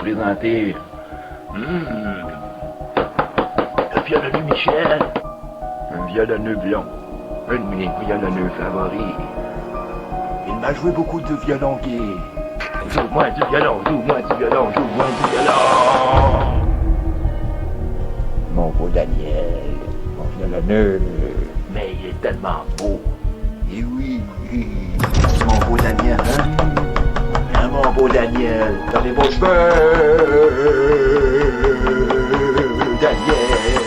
présenter le violonneux Michel, un violonneux blond, un de mes violonneux favoris. Il m'a joué beaucoup de violon gay. Joue-moi du violon, joue-moi du violon, joue-moi du violon. Mon beau Daniel, mon violonneux, mais il est tellement beau. Et oui, mon beau Daniel, hein? Hein, mon beau Daniel, dans les beaux cheveux, Daniel.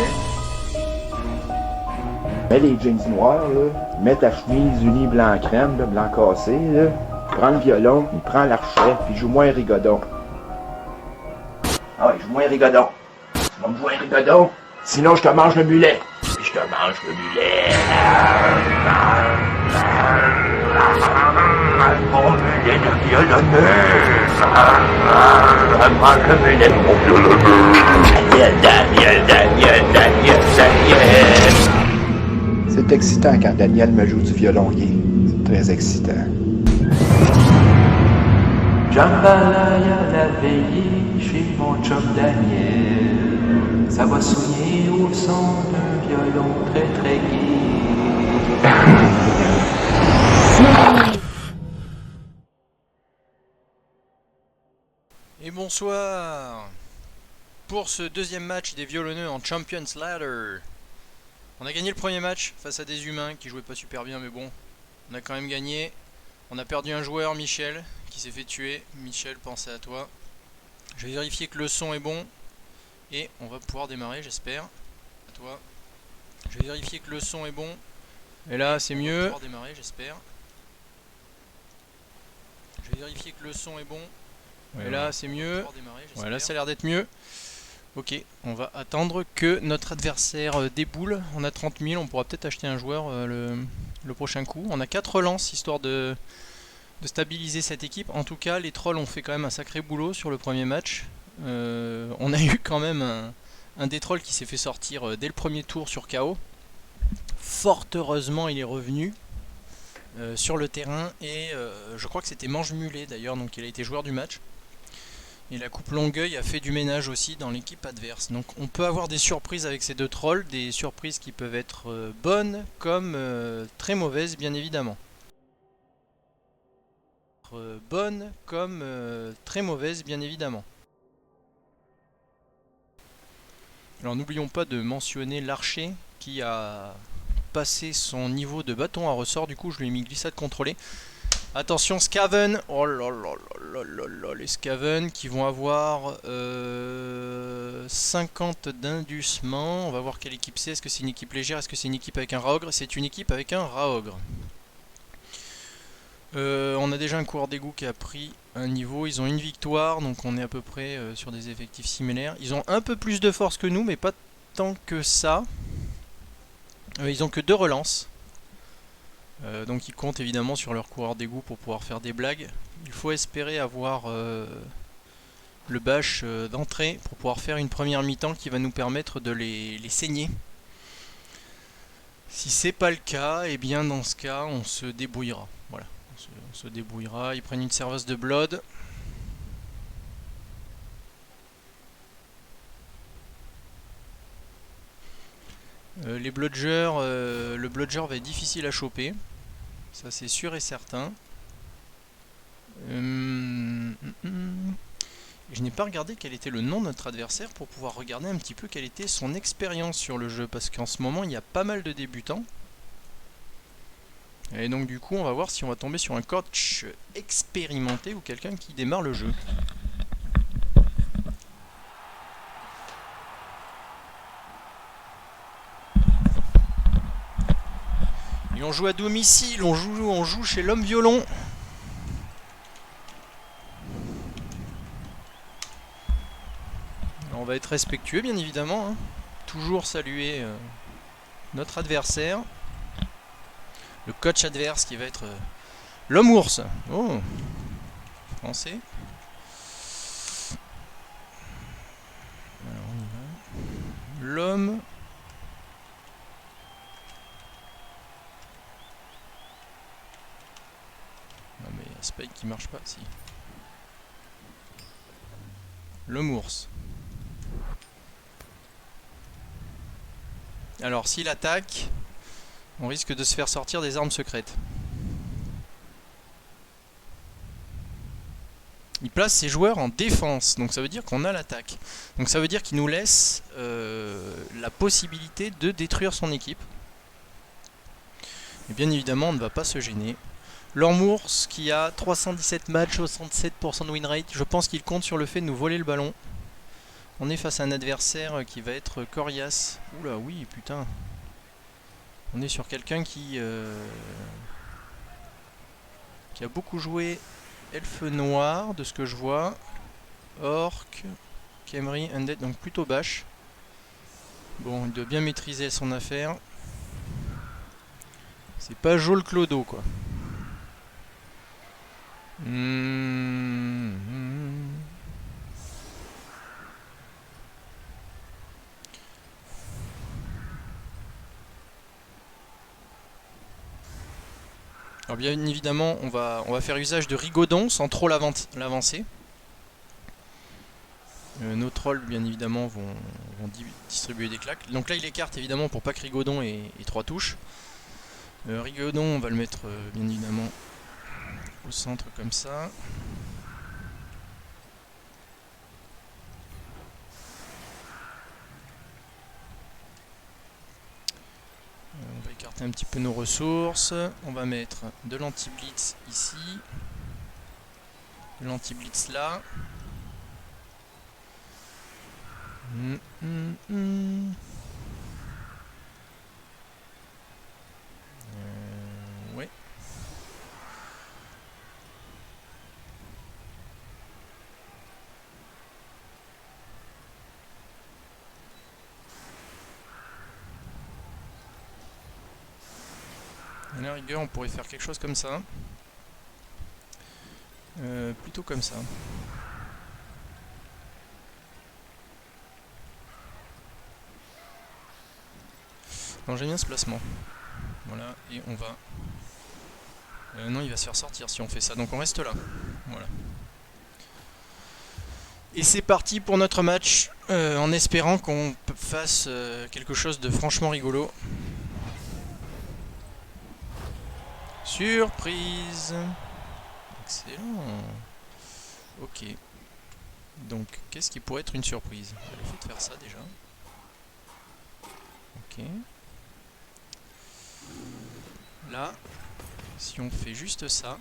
Mets les jeans noirs, là, mets ta chemise unie blanc crème, là, blanc cassé, là. Prends le violon, il prend l'archet, puis joue-moi un rigodon. Ah ouais, joue-moi un rigodon. Tu vas me jouer un rigodon? Sinon, je te mange le mulet. Je te mange le mulet. Mon mulet de violonneux. Mange le mulet de mon violonneux. Daniel. C'est excitant quand Daniel me joue du violon gay. C'est très excitant. Jambalaya la veillée chez mon chum Daniel. Ça va sonner au son d'un violon très très gai. Et bonsoir pour ce deuxième match des violonneux en Champions Ladder. On a gagné le premier match face à des humains qui jouaient pas super bien, mais bon, on a quand même gagné. On a perdu un joueur, Michel, qui s'est fait tuer. Michel, pensez à toi. Je vais vérifier que le son est bon et on va pouvoir démarrer, j'espère. À toi. Je vais vérifier que le son est bon. Et là, c'est mieux. On va pouvoir démarrer, j'espère. Je vais vérifier que le son est bon. Et là, c'est mieux. Ouais, là, ça a l'air d'être mieux. Ok, on va attendre que notre adversaire déboule. On a 30 000, on pourra peut-être acheter un joueur le prochain coup. On a 4 relances histoire de stabiliser cette équipe. En tout cas, les trolls ont fait quand même un sacré boulot sur le premier match. On a eu quand même un des trolls qui s'est fait sortir dès le premier tour sur KO. Fort heureusement, il est revenu sur le terrain et je crois que c'était Mange Mulet d'ailleurs, donc il a été joueur du match. Et la coupe Longueuil a fait du ménage aussi dans l'équipe adverse. Donc on peut avoir des surprises avec ces deux trolls, des surprises qui peuvent être bonnes comme très mauvaises bien évidemment. Bonnes comme très mauvaises bien évidemment. Alors n'oublions pas de mentionner l'archer qui a passé son niveau de bâton à ressort, du coup je lui ai mis glissade contrôlée. Attention Skaven, oh là là là là là, les Skaven qui vont avoir 50 d'indusement. On va voir quelle équipe c'est, est-ce que c'est une équipe légère, est-ce que c'est une équipe avec un Raogre? C'est une équipe avec un Raogre. On a déjà un coureur d'égout qui a pris un niveau, ils ont une victoire, donc on est à peu près sur des effectifs similaires. Ils ont un peu plus de force que nous, mais pas tant que ça. Ils ont que 2 relances. Donc ils comptent évidemment sur leur coureur d'égout pour pouvoir faire des blagues. Il faut espérer avoir le bash d'entrée pour pouvoir faire une première mi-temps qui va nous permettre de les saigner. Si c'est pas le cas, et bien dans ce cas on se débrouillera. Voilà, on se débrouillera. Ils prennent une serveuse de blood. Les bludgers, le bludger va être difficile à choper. Ça c'est sûr et certain. Je n'ai pas regardé quel était le nom de notre adversaire pour pouvoir regarder un petit peu quelle était son expérience sur le jeu. Parce qu'en ce moment il y a pas mal de débutants. Et donc du coup on va voir si on va tomber sur un coach expérimenté ou quelqu'un qui démarre le jeu. Et on joue à domicile, on joue chez l'homme violon. On va être respectueux bien évidemment, hein. Toujours saluer notre adversaire. Le coach adverse qui va être l'homme ours. Oh, français. Alors on y va. L'homme. Non mais Spike qui marche pas, si. Le Mours. Alors s'il attaque, on risque de se faire sortir des armes secrètes. Il place ses joueurs en défense, donc ça veut dire qu'on a l'attaque. Donc ça veut dire qu'il nous laisse la possibilité de détruire son équipe. Et bien évidemment, on ne va pas se gêner. L'Ormours qui a 317 matchs, 67% de win rate, je pense qu'il compte sur le fait de nous voler le ballon. On est face à un adversaire qui va être coriace. Oula, oui, putain. On est sur quelqu'un qui a beaucoup joué elfe noir, de ce que je vois. Orc, Khemri, Undead, donc plutôt bâche. Bon, il doit bien maîtriser son affaire. C'est pas Jol Clodo, quoi. Alors bien évidemment, on va faire usage de Rigodon sans trop l'avancer. Nos trolls, bien évidemment, vont distribuer des claques. Donc là, il écarte évidemment pour pas que Rigodon ait 3 touches. Rigodon, on va le mettre bien évidemment au centre comme ça. On va écarter un petit peu nos ressources. On va mettre de l'anti-blitz ici. De l'anti-blitz là. Ouais. À la rigueur, on pourrait faire quelque chose comme ça. Plutôt comme ça. Non, j'aime bien ce placement. Voilà, et on va... non, il va se faire sortir si on fait ça, donc on reste là. Voilà. Et c'est parti pour notre match, en espérant qu'on fasse quelque chose de franchement rigolo. Surprise! Excellent! Ok. Donc, qu'est-ce qui pourrait être une surprise? Il faut faire ça déjà. Ok. Là, si on fait juste ça...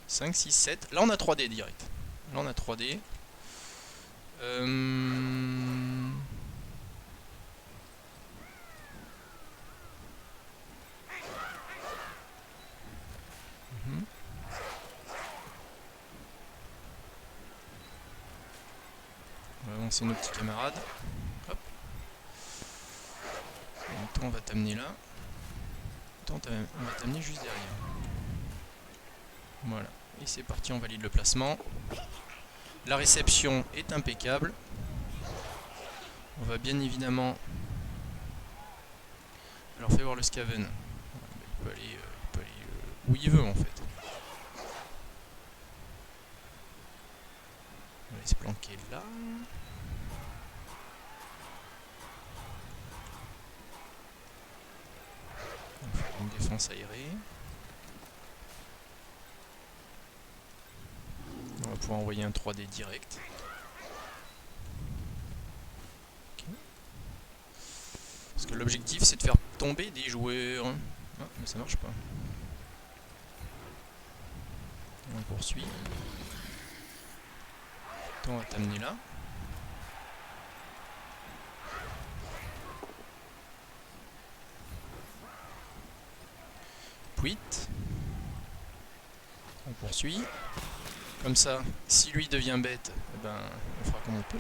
« 5, 6, 7... » Là, on a 3D direct. Là, on a 3D. On va avancer nos petits camarades. Hop. Toi, on va t'amener là. Toi, on va t'amener juste derrière. Voilà. Et c'est parti, on valide le placement. La réception est impeccable. On va bien évidemment... Alors, fais voir le Skaven. Il peut aller où il veut, en fait. On va aller se planquer là. On va faire une défense aérée. On va pouvoir envoyer un 3D direct. Okay. Parce que l'objectif c'est de faire tomber des joueurs. Ah, mais ça marche pas. On poursuit. Toi, on va t'amener là. Puit. On poursuit. Comme ça, si lui devient bête, eh ben, on fera comme on peut.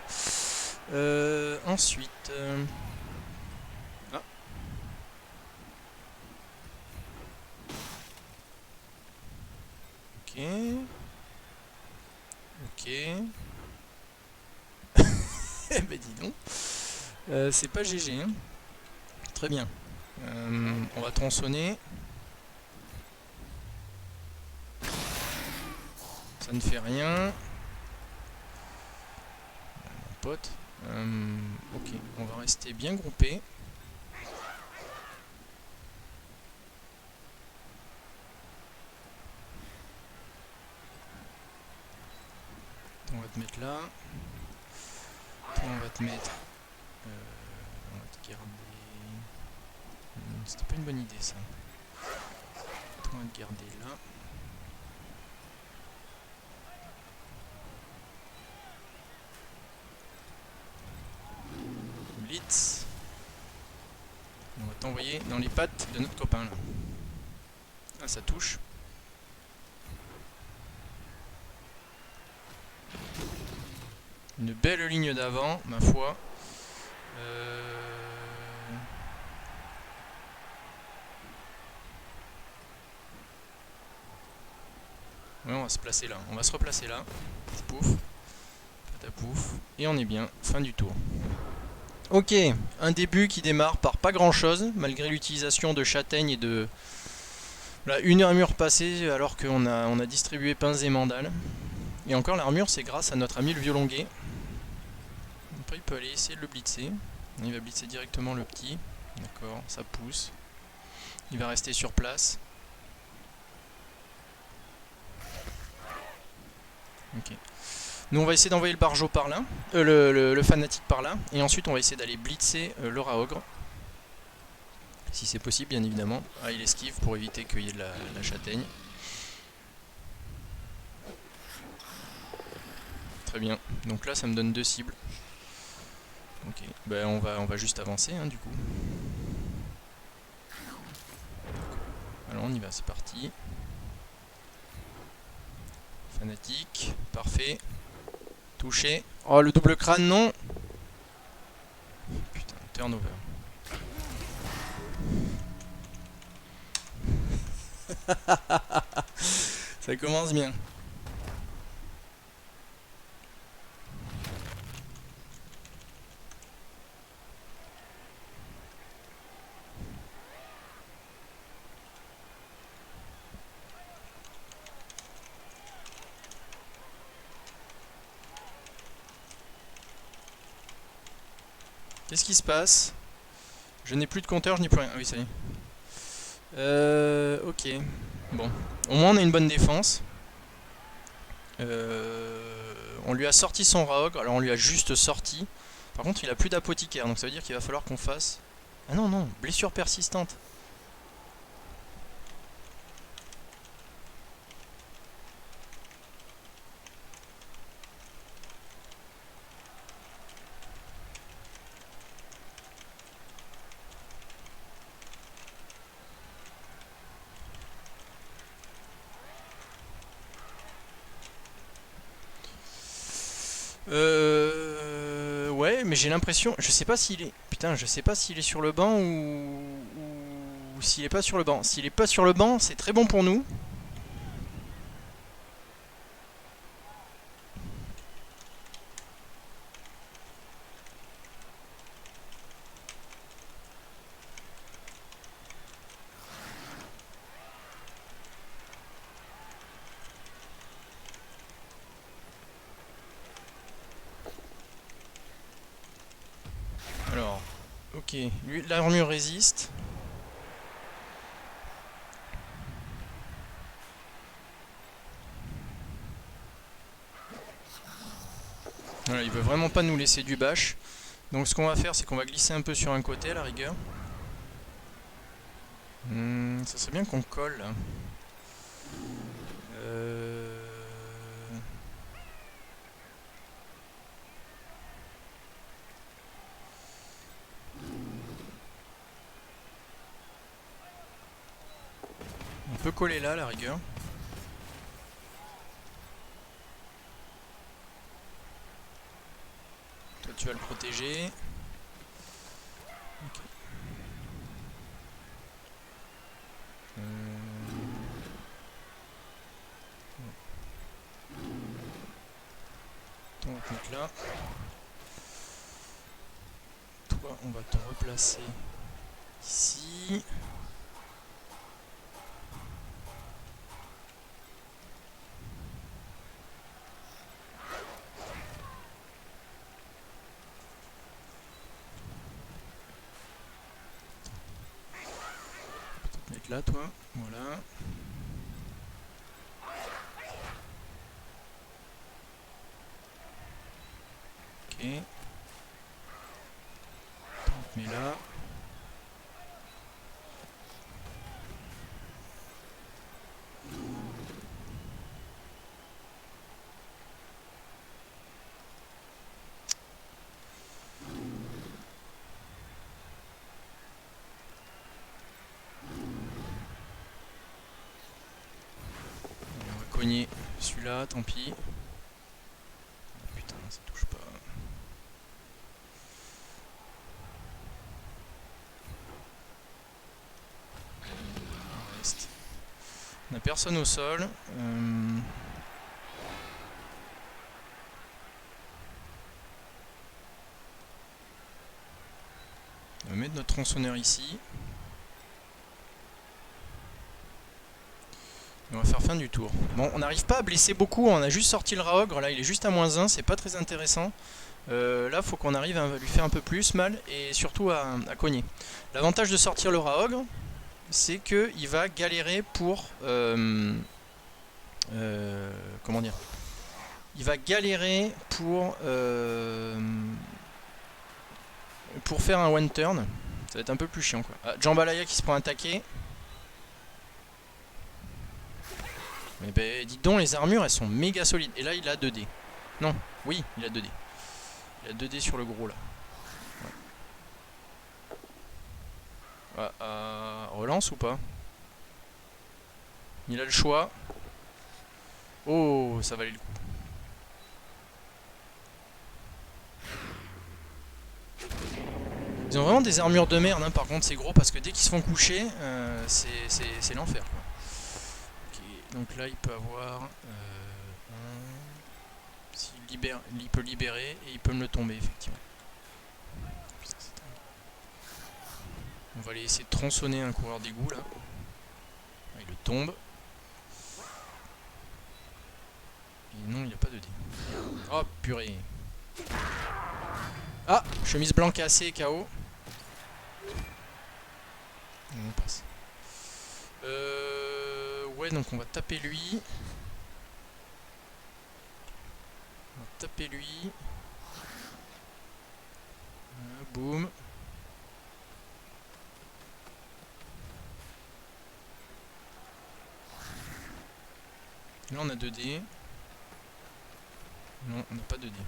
Ensuite... Ah. Ok. Ok. Eh ben dis donc. C'est pas GG. Hein. Très bien. On va tronçonner. Ça ne fait rien. Mon pote. Ok, on va rester bien groupé. On va te mettre là. Toi, on va te mettre. On va te garder. C'était pas une bonne idée ça. Toi, on va te garder là. Blitz. On va t'envoyer dans les pattes de notre copain là. Ah, ça touche. Une belle ligne d'avant, ma foi. Ouais, on va se placer là. On va se replacer là. Pouf. Patapouf. Et on est bien. Fin du tour. Ok, un début qui démarre par pas grand chose, malgré l'utilisation de châtaignes et de... Là, une armure passée alors qu'on a distribué pinces et mandales. Et encore l'armure c'est grâce à notre ami le violonguet. Après il peut aller essayer de le blitzer. Il va blitzer directement le petit. D'accord, ça pousse. Il va rester sur place. Ok. Nous on va essayer d'envoyer le barjo par là, le fanatique par là, et ensuite on va essayer d'aller blitzer le rat-ogre. Si c'est possible bien évidemment. Ah, il esquive pour éviter qu'il y ait de la châtaigne. Très bien, donc là ça me donne 2 cibles. Ok, ben on va juste avancer hein, du coup. Alors on y va, c'est parti. Fanatique, parfait. Touché. Oh, le double crâne, non. Putain, turnover. Ça commence bien. Qu'est-ce qui se passe? Je n'ai plus de compteur, je n'ai plus rien. Ah oui, ça y est. Ok. Bon. Au moins, on a une bonne défense. On lui a sorti son rat-ogre. Alors, on lui a juste sorti. Par contre, il a plus d'apothicaire. Donc, ça veut dire qu'il va falloir qu'on fasse... Ah non, non. Blessure persistante. Ouais, mais j'ai l'impression... Je sais pas s'il est... Putain, je sais pas s'il est sur le banc ou s'il est pas sur le banc. S'il est pas sur le banc, c'est très bon pour nous. Alors, ok, lui, l'armure résiste. Voilà, il veut vraiment pas nous laisser du bâche. Donc ce qu'on va faire, c'est qu'on va glisser un peu sur un côté à la rigueur. Ça serait bien qu'on colle là. On peut coller là à la rigueur. Toi tu vas le protéger. Okay. Toi, on va te mettre là. Toi on va te replacer ici. être là, toi. Voilà. Ok. On te met là. On va cogner celui-là, tant pis. Oh, putain, ça touche pas. On reste. On n'a personne au sol. On va mettre notre tronçonneur ici. Et on va faire fin du tour. Bon, on n'arrive pas à blesser beaucoup, on a juste sorti le Raogre, là il est juste à -1, c'est pas très intéressant. Là faut qu'on arrive à lui faire un peu plus mal et surtout à cogner. L'avantage de sortir le Raogre, c'est qu'il va galérer pour... comment dire? Il va galérer pour faire un one turn. Ça va être un peu plus chiant quoi. Ah, Jambalaya qui se prend attaquer. Mais ben dis donc, les armures elles sont méga solides. Et là il a 2D. Non, oui, il a 2D. Il a 2D sur le gros là. Ouais. Relance ou pas? Il a le choix. Oh, ça valait le coup. Ils ont vraiment des armures de merde, hein, par contre, c'est gros parce que dès qu'ils se font coucher, c'est l'enfer. Okay, donc là, il peut avoir. Il peut libérer et il peut me le tomber, effectivement. Putain, on va aller essayer de tronçonner un coureur d'égout là. Il le tombe. Et non, il n'y a pas de dé. Oh purée. Ah, chemise blanc cassée, KO. On passe. Ouais, donc on va taper lui. On va taper lui. Boum. Là on a 2 dés. Non, on n'a pas 2 dés.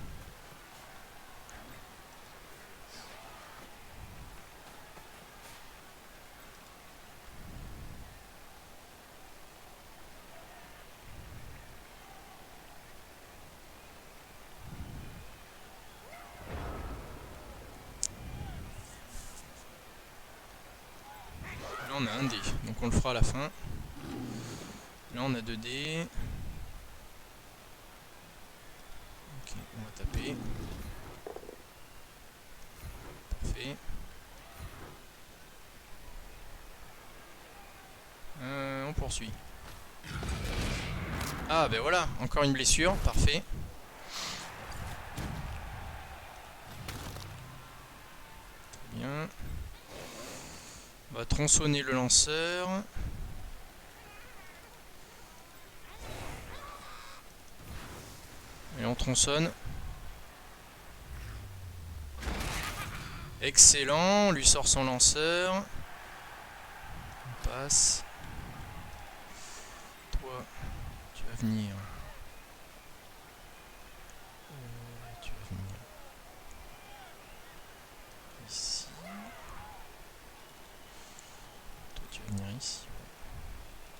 Là on a un dé, donc on le fera à la fin. Là on a 2 dés. Ok, on va taper. Parfait. On poursuit. Ah ben voilà, encore une blessure, parfait. Très bien. On va tronçonner le lanceur. Et on tronçonne. Excellent, on lui sort son lanceur. On passe. Toi, tu vas venir. Tu vas venir ici. Toi, tu vas venir ici.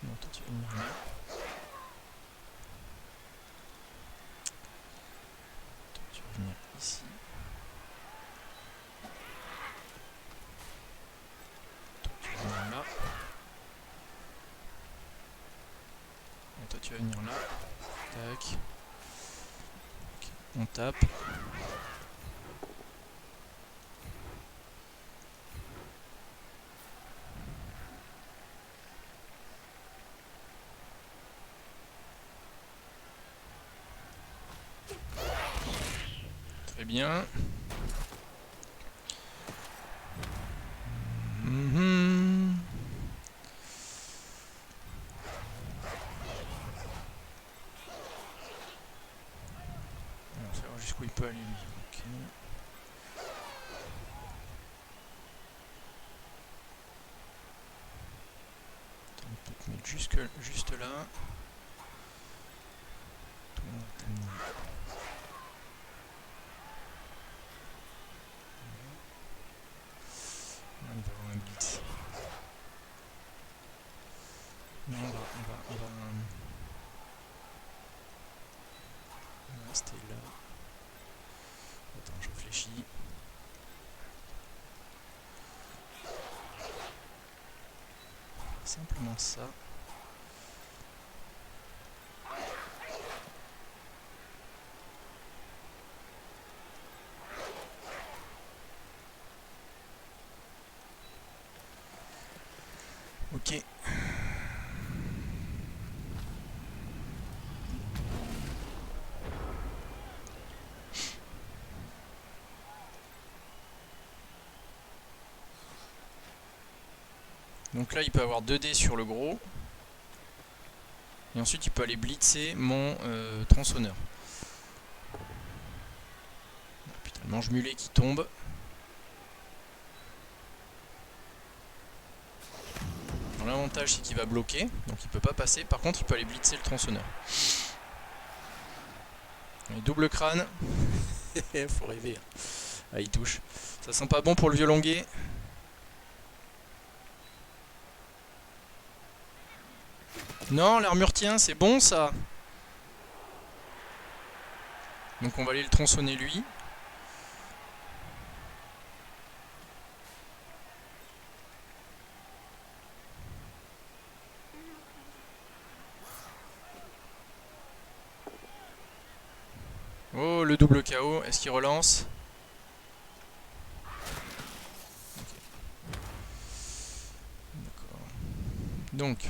Non, toi, tu vas venir là. Toi, tu vas venir ici. Toi, tu vas venir là. Et toi, tu vas venir là. Tac. Okay. On tape. Très bien. jusqu'où il peut aller lui. Ok. On peut te mettre juste là. Toi, t'as mis. Là, il va avoir un blitz. Non, on va rester là. Attends, je réfléchis. Simplement ça. Ok. Donc là il peut avoir 2 dés sur le gros. Et ensuite il peut aller blitzer mon tronçonneur. Putain, le mange mulet qui tombe. L'avantage c'est qu'il va bloquer, donc il peut pas passer. Par contre il peut aller blitzer le tronçonneur. Et double crâne. Faut rêver. Ah, il touche. Ça sent pas bon pour le vieux longuet. Non, l'armure tient, c'est bon ça. Donc on va aller le tronçonner lui. Oh, le double KO, est-ce qu'il relance? Okay. D'accord. Donc.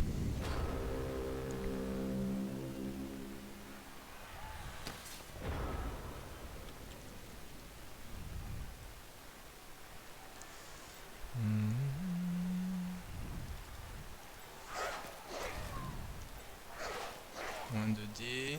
Moins de dés.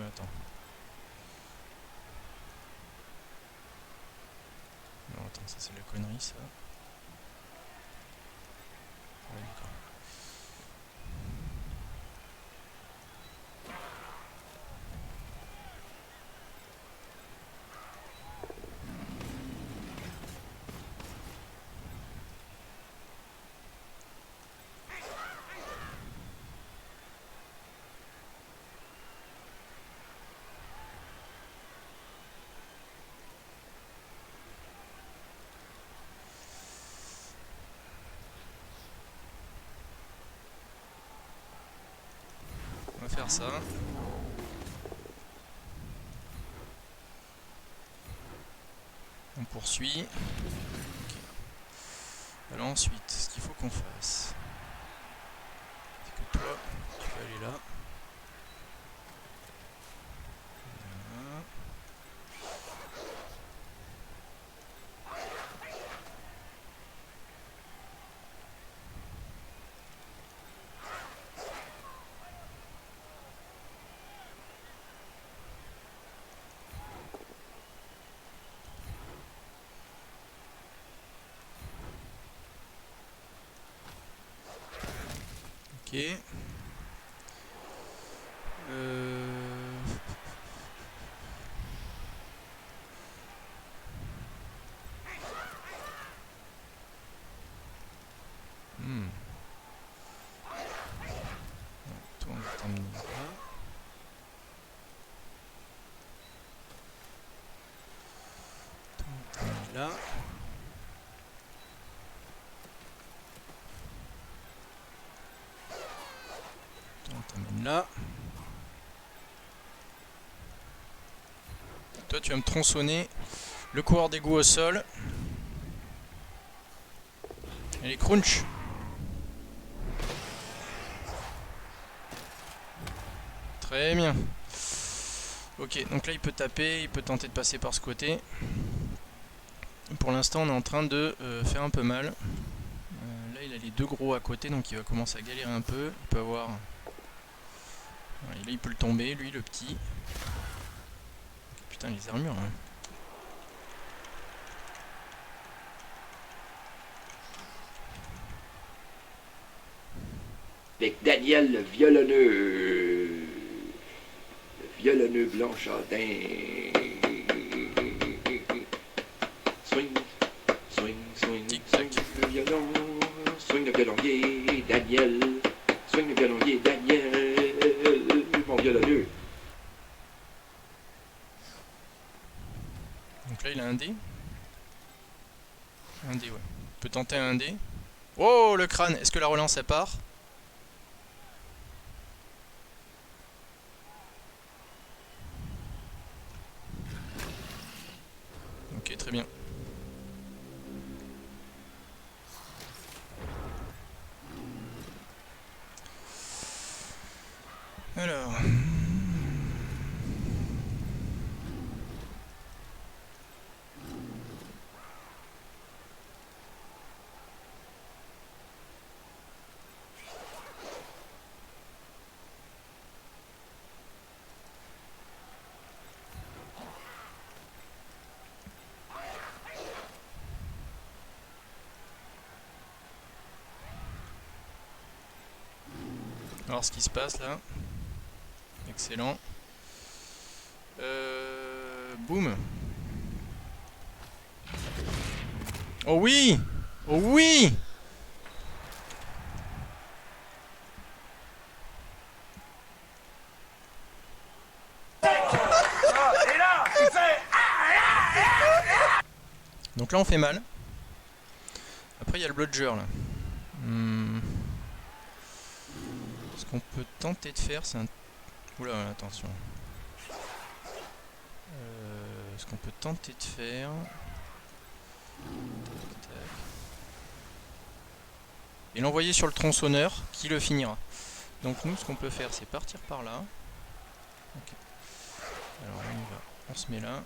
Attends. Non, attends, ça c'est la connerie ça. Ouais, d'accord. On va faire ça. On poursuit. Okay. Alors ensuite, ce qu'il faut qu'on fasse, c'est que toi, tu vas aller là. Voilà. Ok. Toi, on va t'emmener là. Toi, on va t'emmener là. Toi, on t'emmène là. Toi, tu vas me tronçonner le coureur d'égout au sol. Allez, crunch. Très bien. Ok, donc là il peut taper, il peut tenter de passer par ce côté. pour l'instant, on est en train de faire un peu mal. Là, il a les deux gros à côté, donc il va commencer à galérer un peu. Il peut avoir... Ouais, là, il peut le tomber, lui, le petit. Putain, les armures, hein. Avec Daniel le violonneux. Le violonneux Blanchardin. Swing, swing, swing, swing le violon. Swing le violonnier, Daniel. Swing le violonnier, Daniel. Mon violonneux. Donc là, il a un dé. Un dé, ouais. On peut tenter un dé. Oh, le crâne. Est-ce que la relance, elle part? Ok, très bien. Alors... Alors ce qui se passe là. Excellent. Boum. Oh oui! Oh oui! Donc là on fait mal. Après il y a le bludger là. Ce qu'on peut tenter de faire c'est un... Oula, attention. Ce qu'on peut tenter de faire... Tac, tac. Et l'envoyer sur le tronçonneur qui le finira. Donc nous ce qu'on peut faire c'est partir par là. Okay. Alors on y va. On se met là.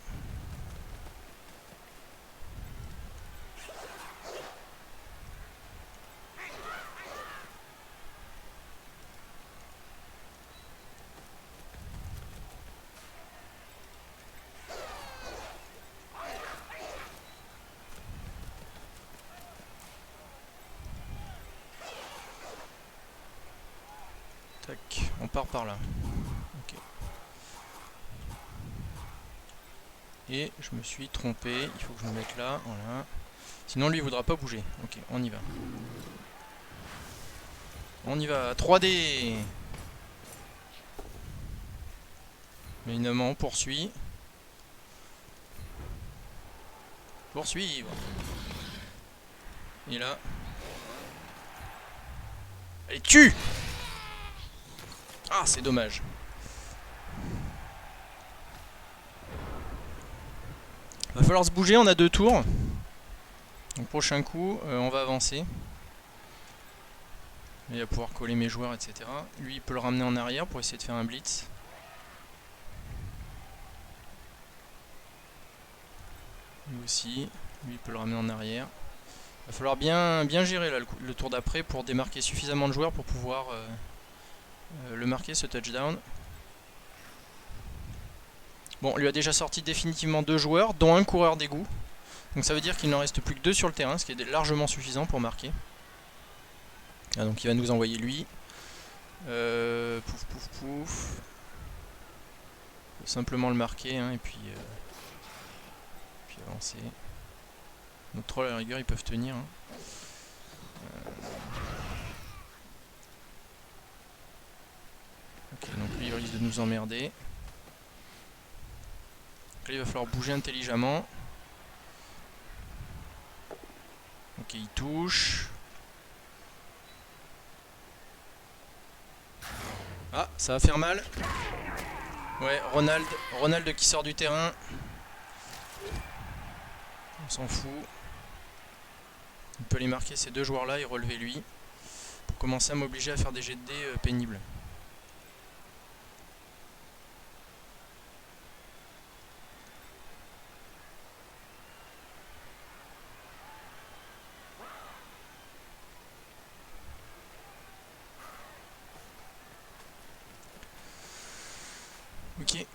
Tac, on part par là. Ok. Et je me suis trompé, il faut que je me mette là, voilà. Sinon lui il voudra pas bouger. Ok, on y va. On y va, 3D. Mais évidemment on poursuit. Poursuivre. Et là. Allez, tue! Ah, c'est dommage. Va falloir se bouger, on a 2 tours. Donc prochain coup, on va avancer. Il va pouvoir coller mes joueurs, etc. Lui, il peut le ramener en arrière pour essayer de faire un blitz. Lui aussi, lui, il peut le ramener en arrière. Il va falloir bien gérer là, le tour d'après pour démarquer suffisamment de joueurs pour pouvoir le marquer, ce touchdown. Bon, on lui a déjà sorti définitivement 2 joueurs, dont un coureur d'égout. Donc ça veut dire qu'il n'en reste plus que 2 sur le terrain, ce qui est largement suffisant pour marquer. Ah, donc il va nous envoyer lui. Pouf pouf pouf. Faut simplement le marquer hein, et puis avancer. Nos trolls à la rigueur ils peuvent tenir. Hein. Ok, donc lui il risque de nous emmerder. Donc là il va falloir bouger intelligemment. Ok, il touche. Ah, ça va faire mal. Ouais, Ronald qui sort du terrain. On s'en fout. Il peut les marquer ces 2 joueurs là et relever lui. Pour commencer à m'obliger à faire des jets de dés pénibles. Ok.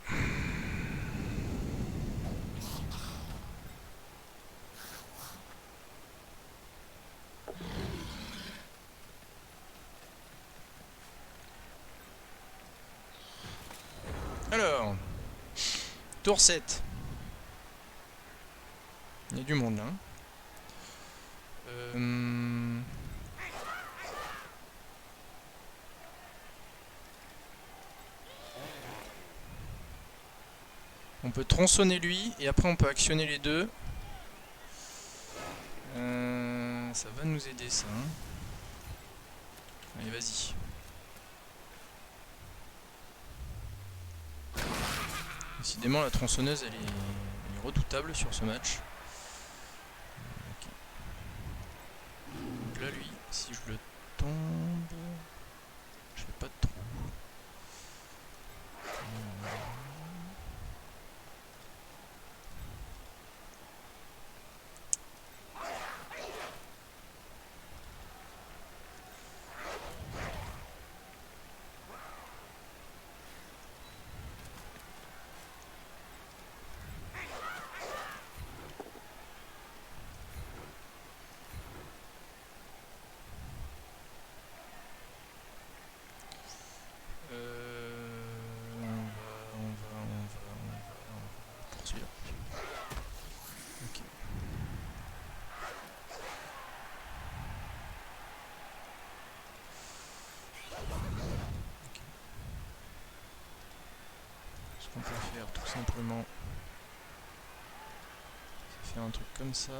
Alors, tour 7. Il y a du monde là. On peut tronçonner lui et après on peut actionner les deux. Ça va nous aider ça. Hein. Allez, vas-y. Décidément, la tronçonneuse elle est redoutable sur ce match. Okay. Donc là, lui, si je le tombe, je fais pas de trou. On va poursuivre. Ok. Ce qu'on peut faire tout simplement, c'est faire un truc comme ça.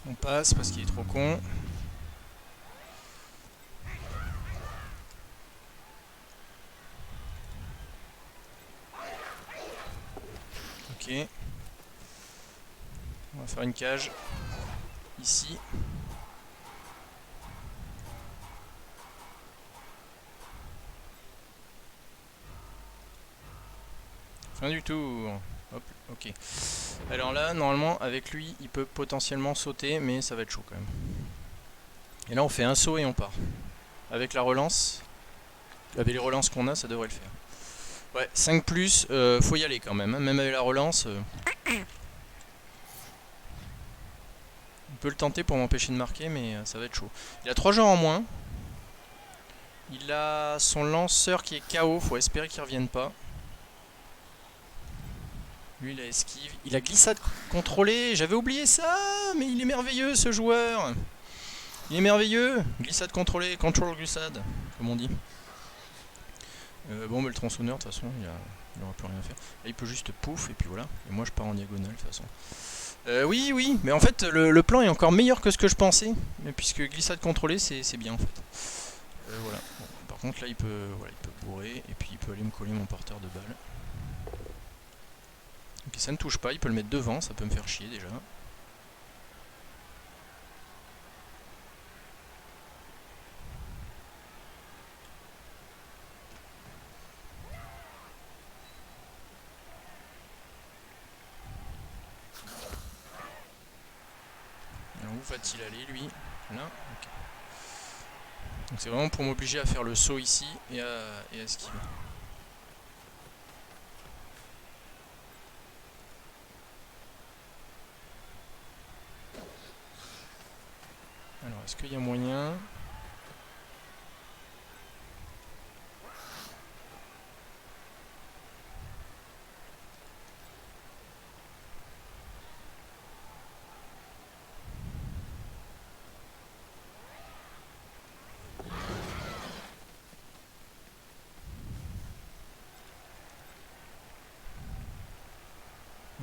On passe parce qu'il est trop con. Ok. On va faire une cage. Ici. Fin du tour. Hop, ok. Alors là, normalement, avec lui, il peut potentiellement sauter, mais ça va être chaud quand même. Et là, on fait un saut et on part. Avec la relance, avec les relances qu'on a, ça devrait le faire. Ouais, 5 plus, faut y aller quand même. Hein. Même avec la relance, on peut le tenter pour m'empêcher de marquer, mais ça va être chaud. Il a 3 joueurs en moins. Il a son lanceur qui est KO, faut espérer qu'il revienne pas. Lui, il a esquive. Il a glissade contrôlée. J'avais oublié ça, mais il est merveilleux ce joueur. Il est merveilleux. Glissade contrôlée, control glissade, comme on dit. Bon, mais le tronçonneur, de toute façon, il n'aura plus rien à faire. Là, il peut juste pouf, et puis voilà. Et moi, je pars en diagonale, de toute façon. Oui, mais en fait, le plan est encore meilleur que ce que je pensais. Mais puisque glissade contrôlée, c'est bien, en fait. Voilà. Bon, par contre, là, il peut bourrer, et puis il peut aller me coller mon porteur de balles. Ok, ça ne touche pas, il peut le mettre devant, ça peut me faire chier déjà. Alors où va-t-il aller lui? Là, ok. Donc c'est vraiment pour m'obliger à faire le saut ici et à esquiver. Alors, est-ce qu'il y a moyen?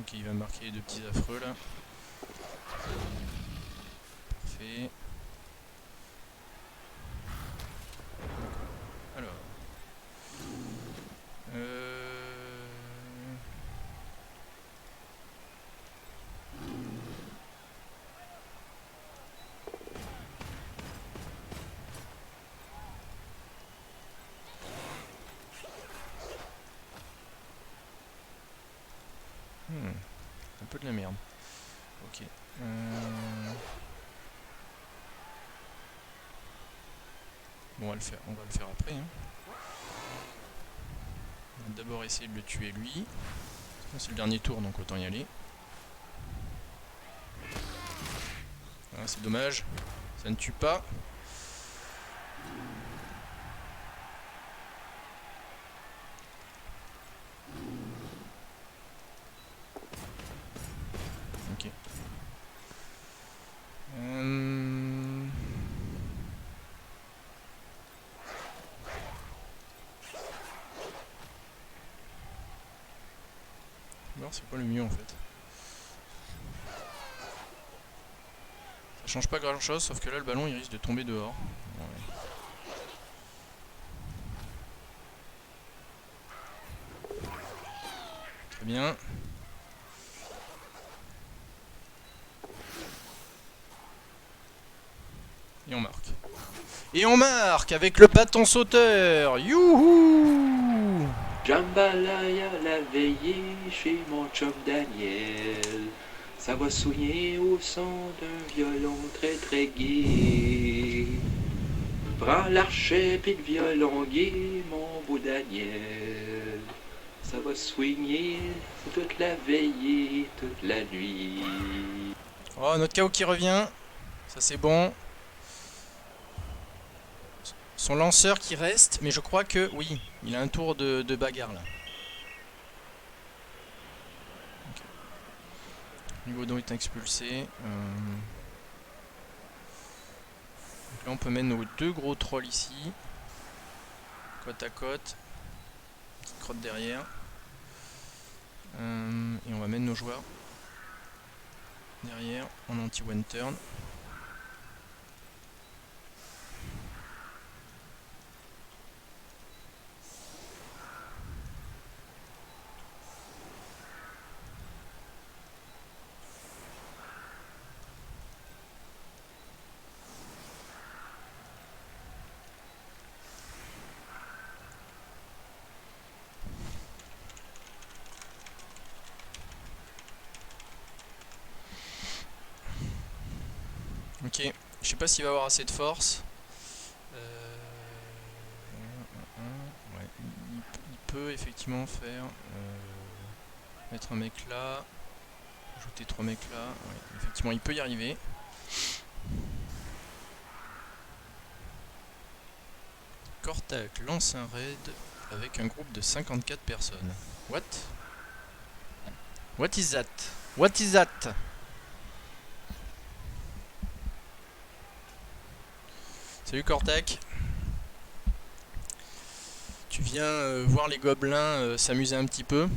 Ok, il va marquer les deux petits affreux là. Parfait. Alors. Un peu de la merde. Ok. Bon, on va le faire après. Hein. On va d'abord essayer de le tuer lui. C'est le dernier tour, donc autant y aller. Ah, c'est dommage. Ça ne tue pas. Ok. Alors c'est quoi le mieux en fait? Ça change pas grand chose, sauf que là le ballon il risque de tomber dehors. Ouais. Très bien. Et on marque. Et on marque avec le bâton sauteur. Youhou! Jambalaya la veillée chez mon chum Daniel. Ça va swinguer au son d'un violon très très gai. Prends l'archet pis le violon gai, mon beau Daniel. Ça va swinguer toute la veillée, toute la nuit. Oh, notre KO qui revient. Ça c'est bon. Son lanceur qui reste, mais je crois que oui, il a un tour de bagarre là. Okay. Hugodon est expulsé. Donc là on peut mettre nos deux gros trolls ici. Côte à côte. Petite crotte derrière. Et on va mettre nos joueurs derrière en anti-one turn. Ok, je sais pas s'il va avoir assez de force. Ouais, il peut effectivement faire mettre un mec là, ajouter 3 mecs là. Ouais, effectivement, il peut y arriver. Cortac lance un raid avec un groupe de 54 personnes. What? What is that? What is that? Salut Cortac. Tu viens voir les gobelins s'amuser un petit peu.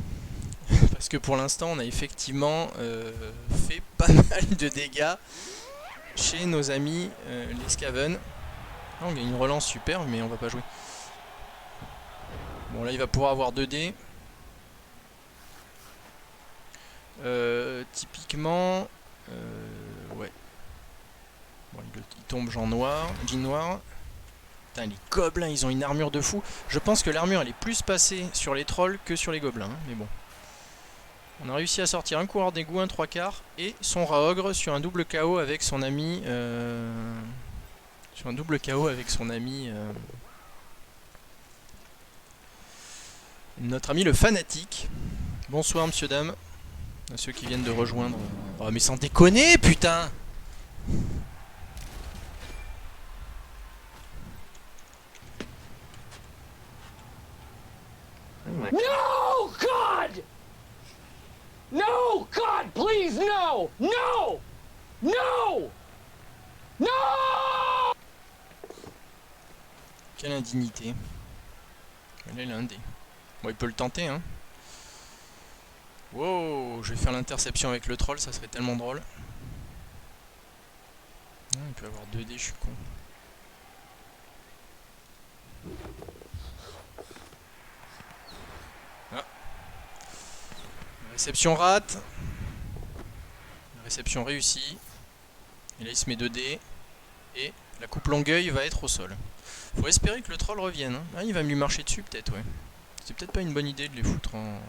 Parce que pour l'instant on a effectivement fait pas mal de dégâts chez nos amis les Skaven. Ah, on gagne une relance super mais on va pas jouer. Bon là il va pouvoir avoir 2 dés. Typiquement ouais. Bon, il tombe jean noir, jean noir. Putain, les gobelins ils ont une armure de fou. Je pense que l'armure elle est plus passée sur les trolls que sur les gobelins, hein, mais bon. On a réussi à sortir un coureur d'égout, un 3/4 et son Raogre sur un double KO avec son ami. Sur un double KO avec son ami. Notre ami le fanatique. Bonsoir monsieur dame. À ceux qui viennent de rejoindre. Oh mais sans déconner putain! No, God! No, God, please, no! No! No! No! Quelle indignité. Là, il a un dé. Bon, il peut le tenter, hein. Wow, je vais faire l'interception avec le troll, ça serait tellement drôle. Ah, il peut avoir 2 dés, je suis con. Ah. La réception rate. La réception réussit. Et là il se met 2 dés. Et la coupe longueuil va être au sol. Faut espérer que le troll revienne. Hein. Ah, il va me lui marcher dessus peut-être, ouais. C'est peut-être pas une bonne idée de les foutre en...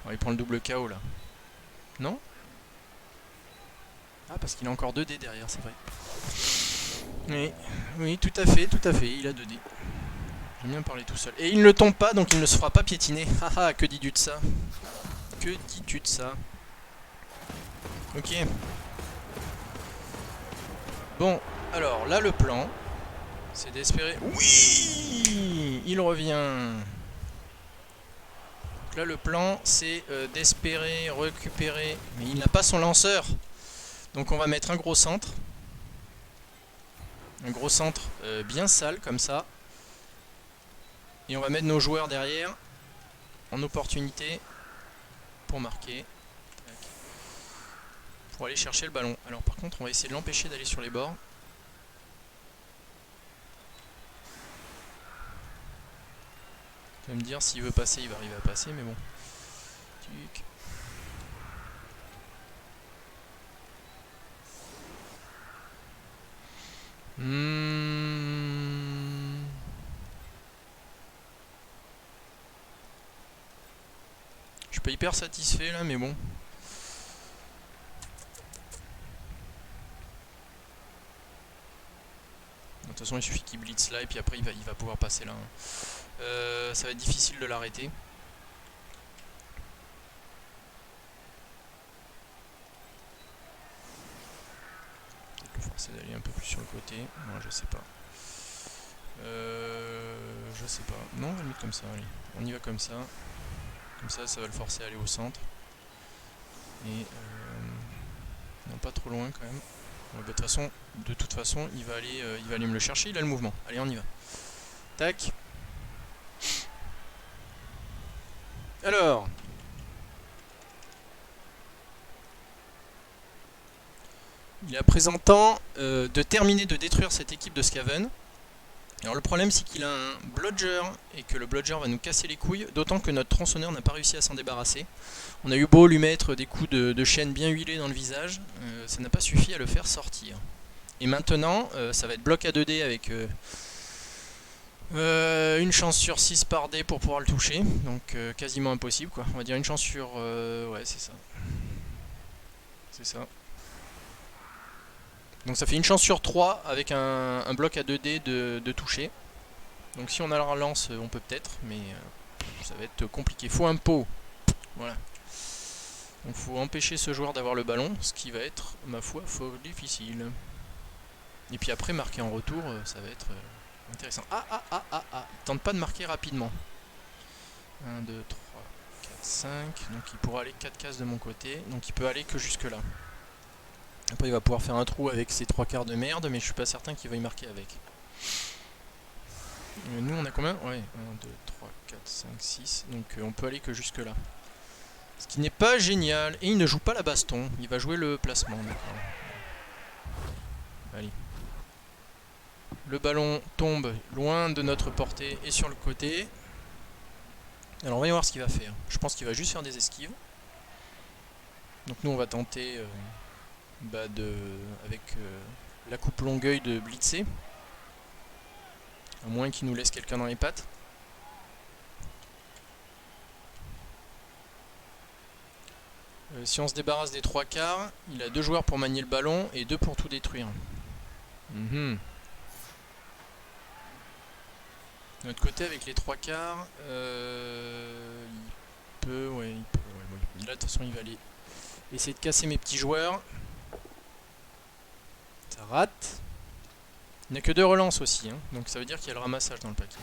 Oh, il prend le double KO là. Non? Ah, parce qu'il a encore 2 dés derrière, c'est vrai. Oui, oui, tout à fait, il a 2 dés. J'aime bien parler tout seul. Et il ne tombe pas, donc il ne se fera pas piétiner. Haha, que dis-tu de ça? Que dis-tu de ça? Ok. Bon, alors là le plan, c'est d'espérer... Oui, il revient. Donc là le plan, c'est d'espérer récupérer... Mais il n'a pas son lanceur. Donc on va mettre un gros centre. Un gros centre bien sale, comme ça. Et on va mettre nos joueurs derrière, en opportunité, pour marquer. Tac. Pour aller chercher le ballon. Alors par contre, on va essayer de l'empêcher d'aller sur les bords. Tu vas me dire, s'il veut passer, il va arriver à passer, mais bon. Tuc. Je suis pas hyper satisfait là, mais bon. De toute façon, il suffit qu'il blitz là et puis après il va pouvoir passer là. Ça va être difficile de l'arrêter. Peut-être le forcer d'aller un peu plus sur le côté. Non, je sais pas. Je sais pas. Non, on va le mettre comme ça, allez. On y va comme ça. Comme ça, ça va le forcer à aller au centre. Et non, pas trop loin quand même. Bon, de toute façon, il va aller me le chercher. Il a le mouvement. Allez, on y va. Tac. Alors. Il est à présent temps de terminer de détruire cette équipe de Skaven. Alors le problème c'est qu'il a un bludger et que le bludger va nous casser les couilles, d'autant que notre tronçonneur n'a pas réussi à s'en débarrasser. On a eu beau lui mettre des coups de chaîne bien huilés dans le visage, ça n'a pas suffi à le faire sortir. Et maintenant ça va être bloc à 2D avec une chance sur 6 par dé pour pouvoir le toucher, donc quasiment impossible quoi. On va dire une chance sur... ouais c'est ça. C'est ça. Donc ça fait une chance sur 3 avec un bloc à 2D de toucher. Donc si on a la relance, on peut peut-être, mais ça va être compliqué. Faut un pot. Voilà. Donc faut empêcher ce joueur d'avoir le ballon, ce qui va être, ma foi, fort difficile. Et puis après, marquer en retour, ça va être intéressant. Il tente pas de marquer rapidement. 1, 2, 3, 4, 5. Donc il pourra aller 4 cases de mon côté. Donc il peut aller que jusque là. Après il va pouvoir faire un trou avec ses 3 quarts de merde, mais je suis pas certain qu'il va y marquer avec. Nous on a combien? Ouais, 1, 2, 3, 4, 5, 6. Donc on peut aller que jusque là. Ce qui n'est pas génial. Et il ne joue pas la baston, il va jouer le placement. Allez. Le ballon tombe loin de notre portée et sur le côté. Alors on va y voir ce qu'il va faire. Je pense qu'il va juste faire des esquives. Donc nous on va tenter... avec la coupe longueuil de blitzer, à moins qu'il nous laisse quelqu'un dans les pattes. Si on se débarrasse des 3 quarts, il a 2 joueurs pour manier le ballon et 2 pour tout détruire. De notre côté avec les 3 quarts, il peut, ouais, là de toute façon il va aller essayer de casser mes petits joueurs. Ça rate. Il n'y a que 2 relances aussi, hein. Donc ça veut dire qu'il y a le ramassage dans le paquet.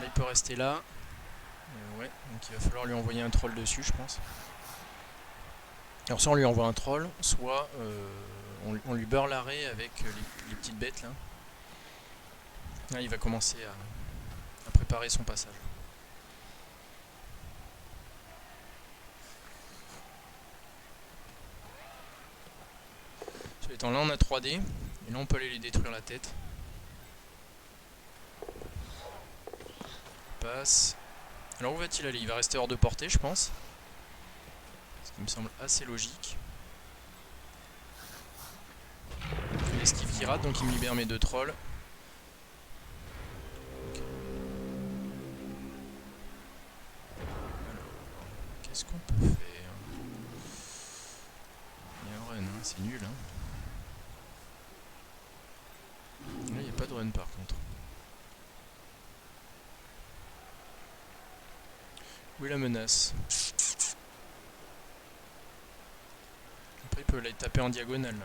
Là il peut rester là. Ouais, donc il va falloir lui envoyer un troll dessus je pense. Alors soit on lui envoie un troll, soit on lui beurre l'arrêt avec les petites bêtes là. Là il va commencer à préparer son passage. Attends, là on a 3D. Et là on peut aller les détruire la tête. Passe. Alors où va-t-il aller? Il va rester hors de portée, je pense. Ce qui me semble assez logique. Une esquive qui rate, donc il me libère mes 2 trolls. Okay. Alors, qu'est-ce qu'on peut faire? Il y a un run, hein, c'est nul. Hein. Là, il n'y a pas de run par contre. Où est la menace? Après, il peut aller taper en diagonale. Là.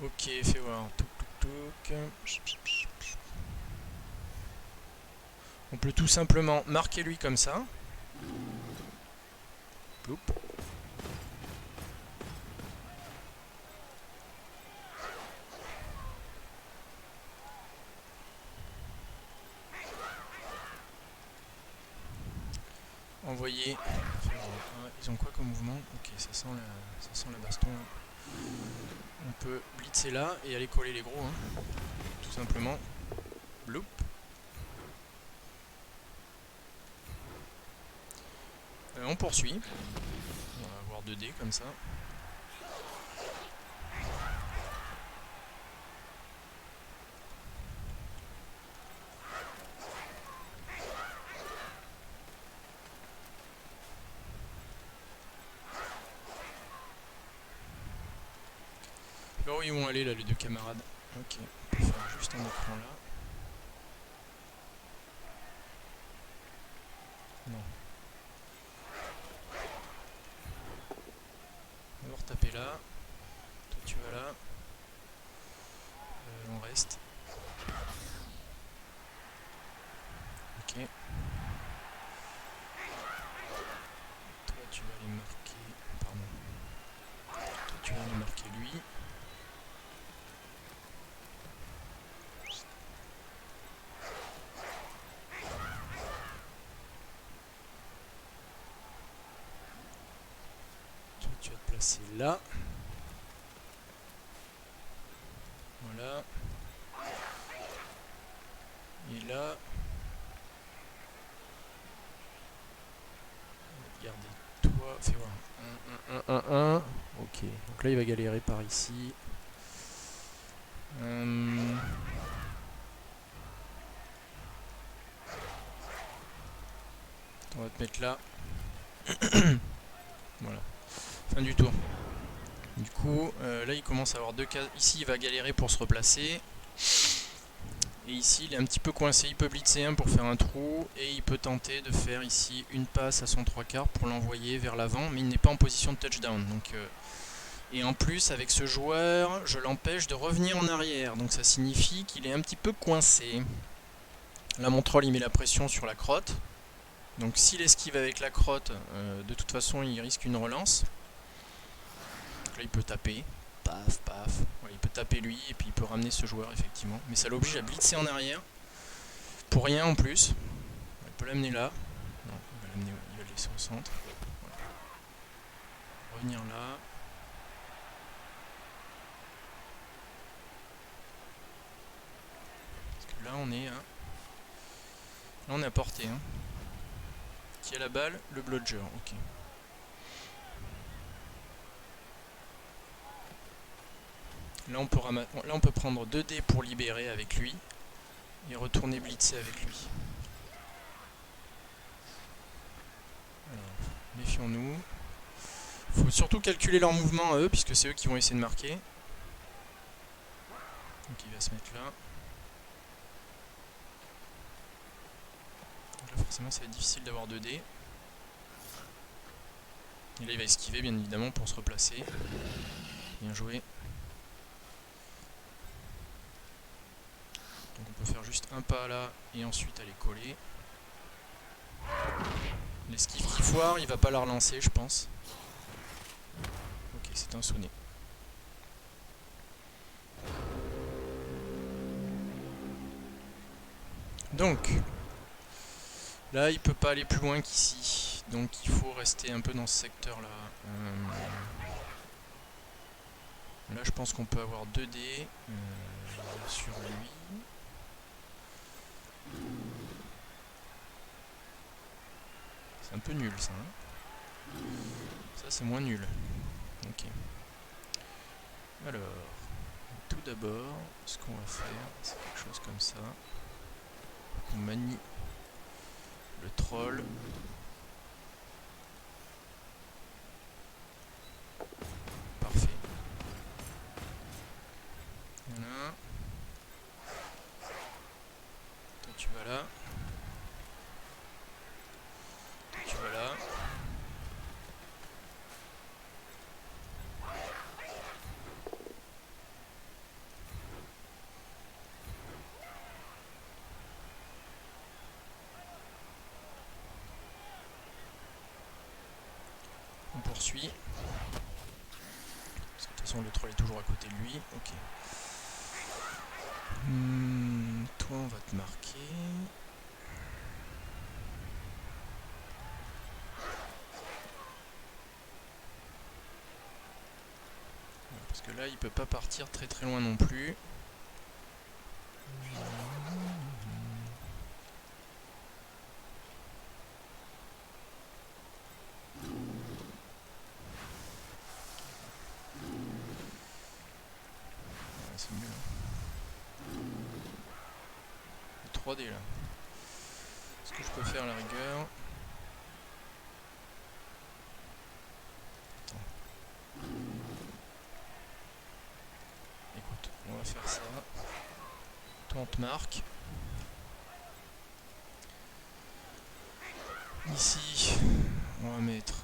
Ok, fais voir. Touk, touk, touk. On peut tout simplement marquer lui comme ça. Ploup. Envoyer. Ils ont quoi comme mouvement? Ok, ça sent la baston. On peut blitzer là et aller coller les gros. Hein. Tout simplement. Bloup. On poursuit. On va avoir 2D comme ça. Alors où ils vont aller là les 2 camarades? Ok, on peut faire juste un écran là. Non. On va retaper là. Toi tu vas là. On reste. Ok. Toi tu vas aller marquer. Pardon. Toi tu vas aller marquer lui. Tu vas te placer là. Voilà. Et là. Regardez, toi, fais voir. 1. Ok. Donc là, il va galérer par ici. On va te mettre là. Voilà. Fin du tour. Du coup, là il commence à avoir 2 cases. Ici il va galérer pour se replacer. Et ici il est un petit peu coincé. Il peut blitzer 1 pour faire un trou. Et il peut tenter de faire ici une passe à son 3/4 pour l'envoyer vers l'avant. Mais il n'est pas en position de touchdown. Donc, et en plus avec ce joueur, je l'empêche de revenir en arrière. Donc ça signifie qu'il est un petit peu coincé. Là mon troll il met la pression sur la crotte. Donc s'il esquive avec la crotte, de toute façon il risque une relance. Donc là il peut taper, paf paf, voilà, il peut taper lui et puis il peut ramener ce joueur effectivement. Mais ça l'oblige à blitzer en arrière, pour rien en plus. Il peut l'amener là, non il va le laisser au centre. Voilà. Revenir là. Parce que là on est à portée. Hein. Qui a la balle? Le blodger, ok. Là on peut prendre 2 dés pour libérer avec lui et retourner blitzer avec lui. Alors, méfions-nous. Faut surtout calculer leur mouvement à eux puisque c'est eux qui vont essayer de marquer. Donc il va se mettre là. Donc là forcément ça va être difficile d'avoir 2 dés. Et là il va esquiver bien évidemment pour se replacer. Bien joué. Donc on peut faire juste un pas là et ensuite aller coller. L'esquive qui foire, il va pas la relancer je pense. Ok, c'est un sonnet. Donc là il peut pas aller plus loin qu'ici. Donc il faut rester un peu dans ce secteur là. Là je pense qu'on peut avoir 2 dés sur lui. C'est un peu nul ça. Hein. Ça c'est moins nul. Ok. Alors, tout d'abord, ce qu'on va faire, c'est quelque chose comme ça. On manie le troll. Parfait. Voilà. Toi tu vas là. Toi tu vas là. On poursuit. Parce que de toute façon le troll est toujours à côté de lui. Ok. Toi on va te marquer. Parce que là il peut pas partir très très loin non plus. C'est mieux. 3D là. Ce que je peux faire à la rigueur. Attends. Écoute, on va faire ça. Toi on te marque. Ici, on va mettre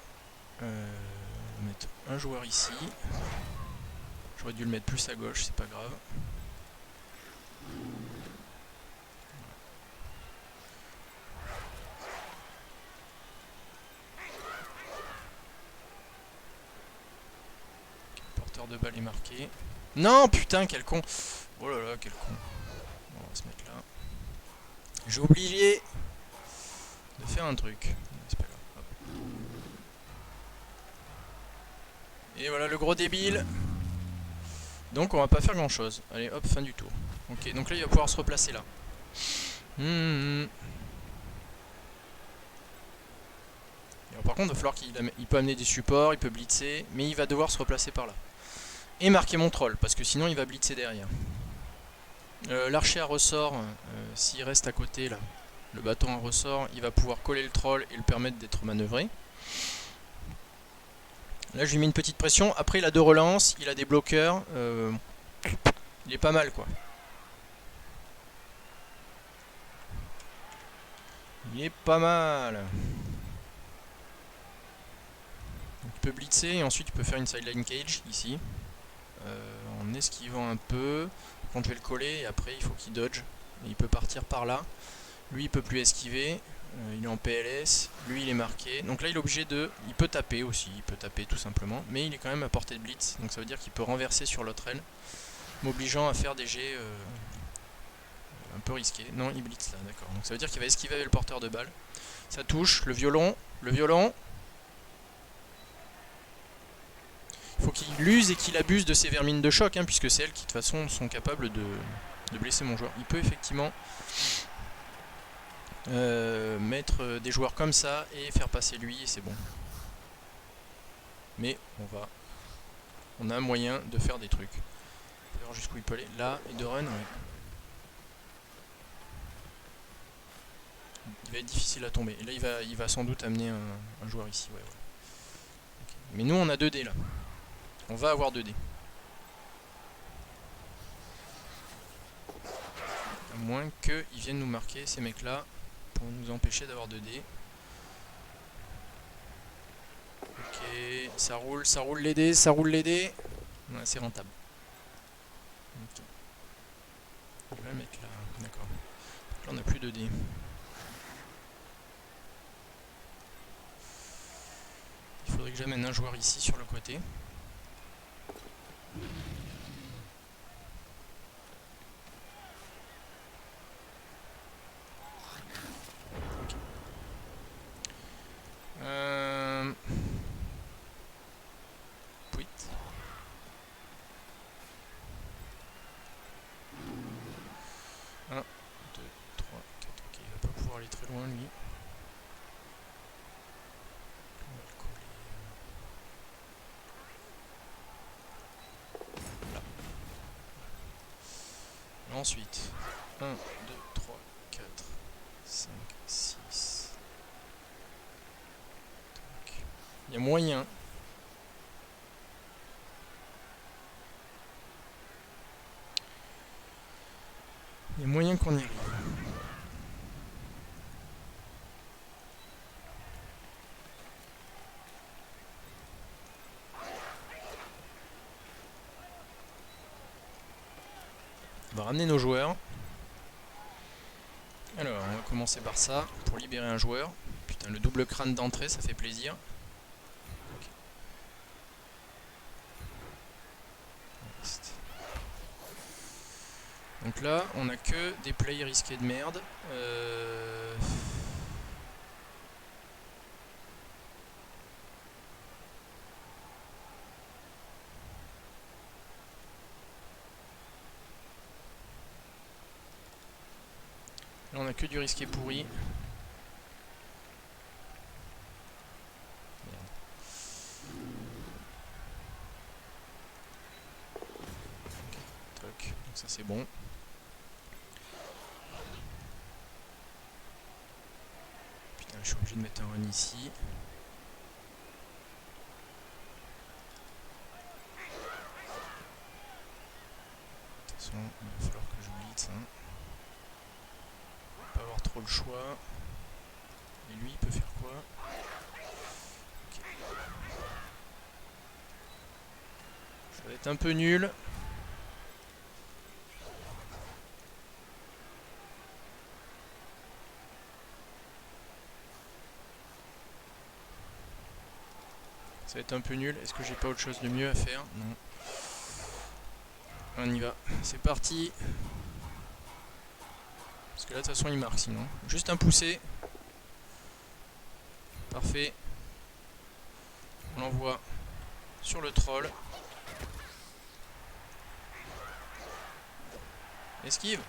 un joueur ici. J'aurais dû le mettre plus à gauche, c'est pas grave. Porteur de balle est marqué. Non, putain, quel con. Oh là là, quel con. Bon, on va se mettre là. J'ai oublié de faire un truc. C'est pas grave. Hop. Et voilà le gros débile. Donc on va pas faire grand chose. Allez hop, fin du tour. Ok, donc là il va pouvoir se replacer là. Alors, par contre il va falloir qu'il peut amener des supports, il peut blitzer, mais il va devoir se replacer par là. Et marquer mon troll, parce que sinon il va blitzer derrière. L'archer à ressort, s'il reste à côté là, le bâton à ressort, il va pouvoir coller le troll et le permettre d'être manœuvré. Là je lui mets une petite pression, après il a 2 relances, il a des bloqueurs, il est pas mal quoi. Il est pas mal. Donc, il peut blitzer et ensuite il peut faire une sideline cage ici. En esquivant un peu. Quand je vais le coller et après il faut qu'il dodge. Et il peut partir par là. Lui il peut plus esquiver. Il est en PLS, lui il est marqué, donc là il est obligé de... Il peut taper aussi, il peut taper tout simplement, mais il est quand même à portée de blitz, donc ça veut dire qu'il peut renverser sur l'autre aile, m'obligeant à faire des jets un peu risqués. Non, il blitz là, d'accord, donc ça veut dire qu'il va esquiver avec le porteur de balle. Ça touche, le violon, il faut qu'il use et qu'il abuse de ses vermines de choc, hein, puisque c'est elles qui de toute façon sont capables de blesser mon joueur. Il peut effectivement... mettre des joueurs comme ça et faire passer lui et c'est bon. Mais on a un moyen de faire des trucs. On va voir jusqu'où il peut aller. Là et de run, ouais. Il va être difficile à tomber. Et là il va sans doute amener un joueur ici. Ouais, ouais. Okay. Mais nous on a 2 dés là. On va avoir 2 dés. À moins qu'ils viennent nous marquer ces mecs là pour nous empêcher d'avoir 2 dés. Ok, ça roule les dés, ça roule les dés. Ouais, c'est rentable. Ok. Je vais le mettre là, d'accord. Là on n'a plus de dés. Il faudrait que j'amène un joueur ici sur le côté. très loin lui. On va le coller. Là. Ensuite, 1, 2, 3, 4, 5, 6. Il y a moyen. Il y a moyen qu'on y arrive. On va ramener nos joueurs. Alors, on va commencer par ça, pour libérer un joueur. Putain, le double crâne d'entrée, ça fait plaisir. Donc là, on a que des plays risqués de merde. Là, on a que du risqué pourri. Merde. Toc, donc ça c'est bon. Putain, je suis obligé de mettre un run ici. De toute façon, il va falloir que je blitz. Hein. Pas avoir trop le choix. Et lui, il peut faire quoi? Okay. Ça va être un peu nul. Ça va être un peu nul. Est-ce que j'ai pas autre chose de mieux à faire? Non. On y va. C'est parti. Parce que là, de toute façon, il marque sinon. Juste un poussé. Parfait. On l'envoie sur le troll. Esquive.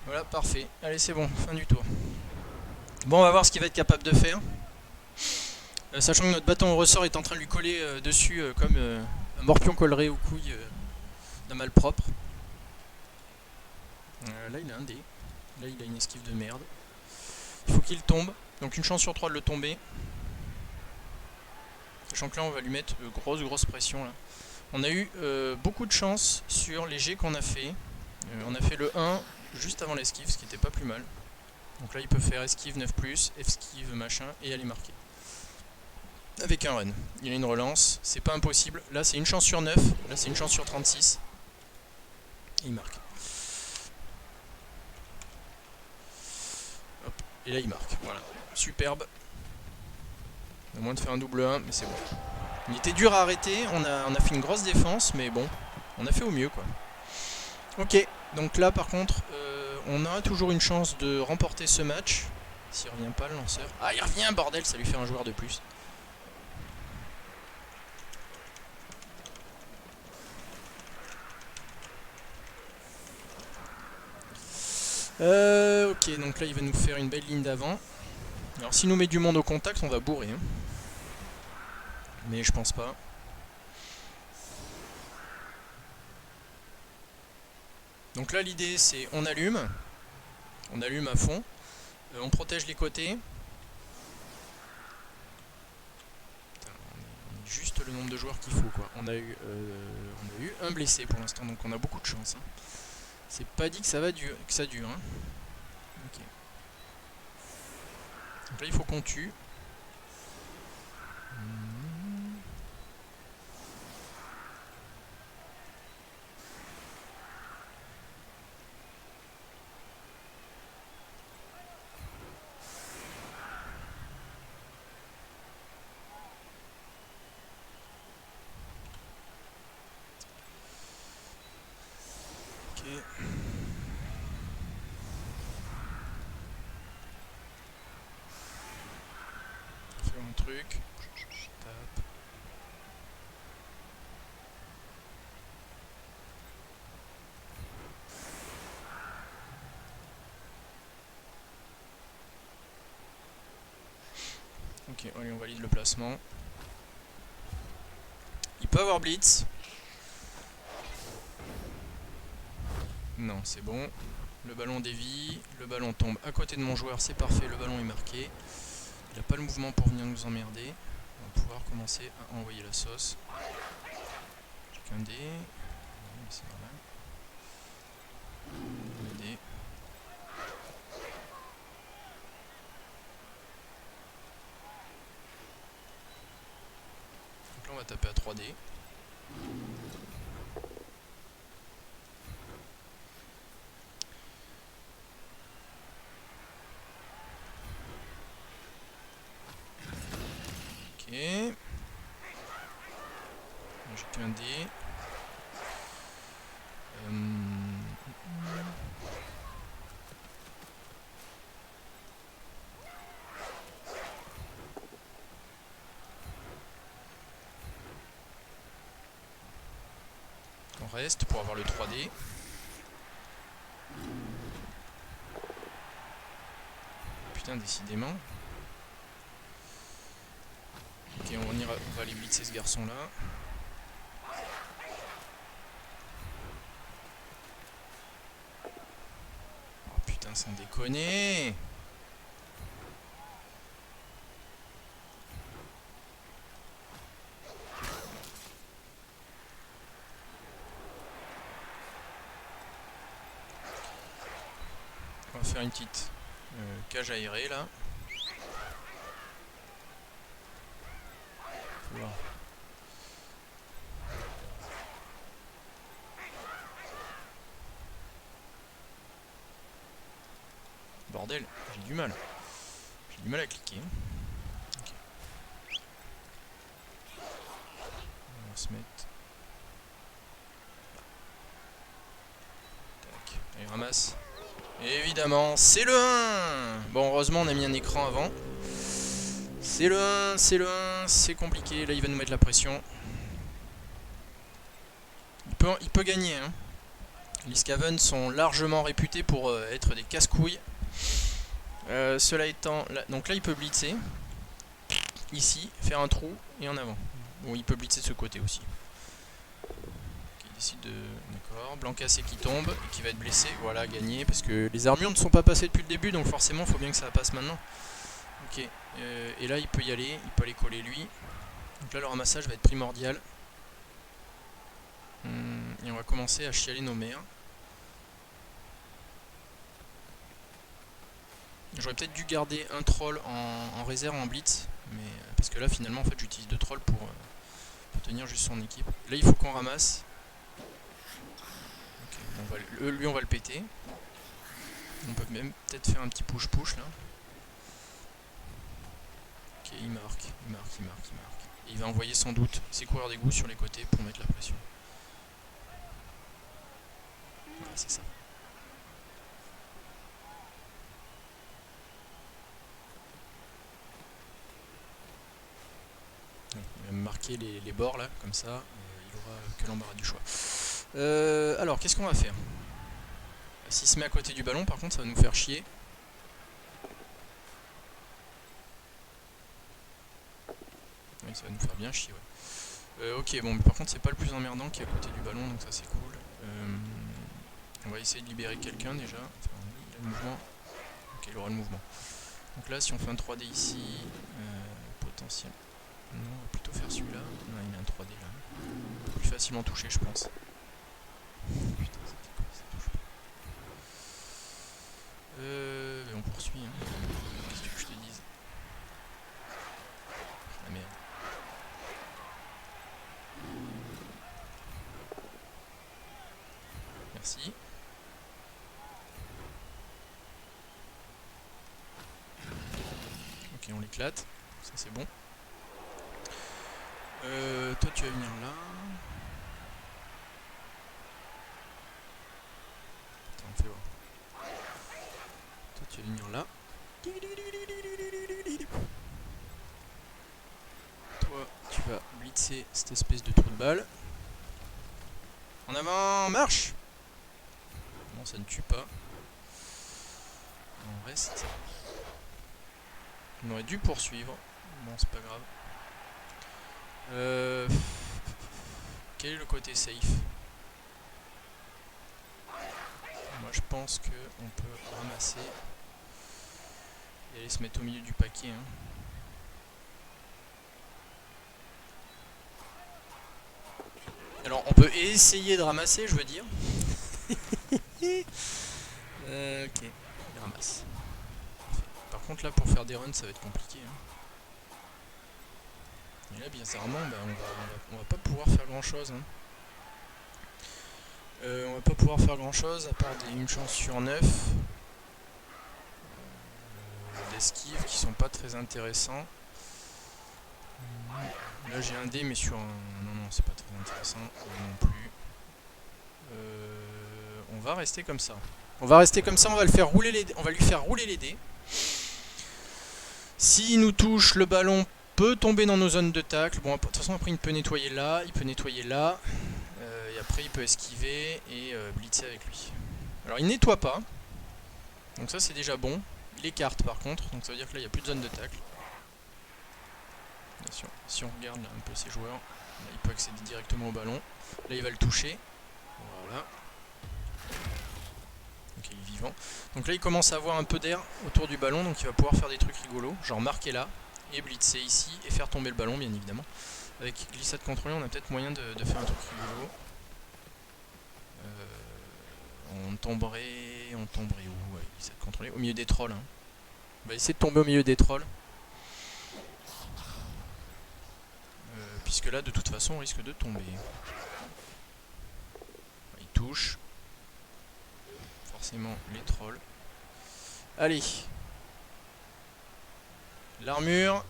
Voilà, parfait. Allez, c'est bon. Fin du tour. Bon, on va voir ce qu'il va être capable de faire. Sachant que notre bâton au ressort est en train de lui coller dessus comme un morpion collerait aux couilles d'un malpropre. Là, il a un dé. Là, il a une esquive de merde. Il faut qu'il tombe. Donc, une chance sur 3 de le tomber. Sachant que là, on va lui mettre grosse pression. Là. On a eu beaucoup de chance sur les jets qu'on a fait. On a fait le 1 juste avant l'esquive, ce qui n'était pas plus mal. Donc là, il peut faire esquive 9+, esquive machin, et aller marquer. Avec un run. Il a une relance, c'est pas impossible. Là, c'est une chance sur 9, là, c'est une chance sur 36. Et il marque. Hop, et là, il marque. Voilà, superbe. À moins de faire un double 1, mais c'est bon. Il était dur à arrêter, on a fait une grosse défense, mais bon, on a fait au mieux, quoi. Ok, donc là, par contre... on aura toujours une chance de remporter ce match. S'il revient pas le lanceur. Ah, il revient, bordel, ça lui fait un joueur de plus. Ok, donc là il va nous faire une belle ligne d'avant. Alors s'il nous met du monde au contact, on va bourrer. Hein. Mais je pense pas. Donc là l'idée c'est on allume à fond, on protège les côtés. Putain, on est juste le nombre de joueurs qu'il faut quoi. On a eu un blessé pour l'instant donc on a beaucoup de chance. Hein. C'est pas dit que ça dure. Hein. Ok. Donc là il faut qu'on tue. Fais mon truc. Je tape. Ok, allez, on valide le placement. Il peut avoir blitz. Non, c'est bon. Le ballon dévie, le ballon tombe à côté de mon joueur, c'est parfait, le ballon est marqué. Il n'a pas le mouvement pour venir nous emmerder. On va pouvoir commencer à envoyer la sauce. Qu'un dé. C'est normal. Un dé. Donc là on va taper à 3D. Ok. J'ai qu'un dé. On reste pour avoir le 3D. Putain, décidément. Ok, on va aller blitzer ce garçon là. Oh putain, sans déconner. On va faire une petite cage aérée là. Voilà. Bordel, j'ai du mal. J'ai du mal à cliquer. Okay. On va se mettre. Tac. Allez, ramasse. Et évidemment, c'est le 1. Bon, heureusement, on a mis un écran avant. C'est le 1, c'est le 1, c'est compliqué. Là, il va nous mettre la pression. Il peut gagner. Hein. Les Scaven sont largement réputés pour être des casse-couilles. Cela étant, donc là il peut blitzer, ici, faire un trou et en avant. Bon, il peut blitzer de ce côté aussi. Okay, il décide de... D'accord, blanc cassé qui tombe et qui va être blessé. Voilà, gagné, parce que les armures ne sont pas passées depuis le début, donc forcément il faut bien que ça passe maintenant. Ok, et là il peut y aller, il peut aller coller lui. Donc là le ramassage va être primordial. Et on va commencer à chialer nos mères. J'aurais peut-être dû garder un troll en réserve en blitz, mais parce que là finalement en fait j'utilise 2 trolls pour tenir juste son équipe. Là il faut qu'on ramasse. Okay, lui on va le péter. On peut même peut-être faire un petit push-push là. Ok, il marque. Et il va envoyer sans doute ses coureurs d'égout sur les côtés pour mettre la pression. Voilà, c'est ça. Il va me marquer les bords là, comme ça, il aura que l'embarras du choix. Alors, qu'est-ce qu'on va faire? S'il se met à côté du ballon, par contre, ça va nous faire chier. Oui, ça va nous faire bien chier, ouais. Ok, bon, mais par contre, c'est pas le plus emmerdant qui est à côté du ballon, donc ça c'est cool. On va essayer de libérer quelqu'un déjà. Enfin, il a le mouvement. Ok, il aura le mouvement. Donc là, si on fait un 3D ici, potentiel. Non, on va plutôt faire celui-là. Non, il a un 3D là. On peut plus facilement toucher, je pense. Putain, c'était quoi, ça touche pas. On poursuit. Hein. Qu'est-ce que je te dise? Ah merde. Merci. Ok, on l'éclate. Ça c'est bon. Toi tu vas venir là. Attends, on fait voir. Toi tu vas venir là. Toi tu vas blitzer cette espèce de trou de balle. En avant, marche! Bon, ça ne tue pas. On reste. On aurait dû poursuivre. Bon, c'est pas grave. Quel est le côté safe? Moi je pense que on peut ramasser et aller se mettre au milieu du paquet. Hein. Alors on peut essayer de ramasser, je veux dire. Ok, il ramasse. Par contre là pour faire des runs ça va être compliqué. Hein. Et là bizarrement bah, on va pas pouvoir faire grand chose. Hein. On va pas pouvoir faire grand chose à part une chance sur 9 d'esquives qui sont pas très intéressants. Là j'ai un dé mais sur un... Non c'est pas très intéressant non plus. On va rester comme ça. On va rester comme ça, on va le faire rouler les dés. On va lui faire rouler les dés. S'il nous touche, le ballon peut tomber dans nos zones de tacle. Bon de toute façon après il peut nettoyer là, il peut nettoyer là. Et après il peut esquiver et blitzer avec lui. Alors il nettoie pas. Donc ça c'est déjà bon. Il écarte par contre. Donc ça veut dire que là il n'y a plus de zone de tacle. Bien sûr, si on regarde là, un peu ses joueurs, là, il peut accéder directement au ballon. Là il va le toucher. Voilà. Ok, il est vivant. Donc là il commence à avoir un peu d'air autour du ballon. Donc il va pouvoir faire des trucs rigolos. Genre marquer là et blitzer ici et faire tomber le ballon bien évidemment. Avec glissade contrôlée on a peut-être moyen de faire un truc rigolo. On tomberait où? Ouais, glissade contrôlée. Au milieu des trolls. Hein. On va essayer de tomber au milieu des trolls. Puisque là de toute façon on risque de tomber. Il touche. Forcément les trolls. Allez. L'armure.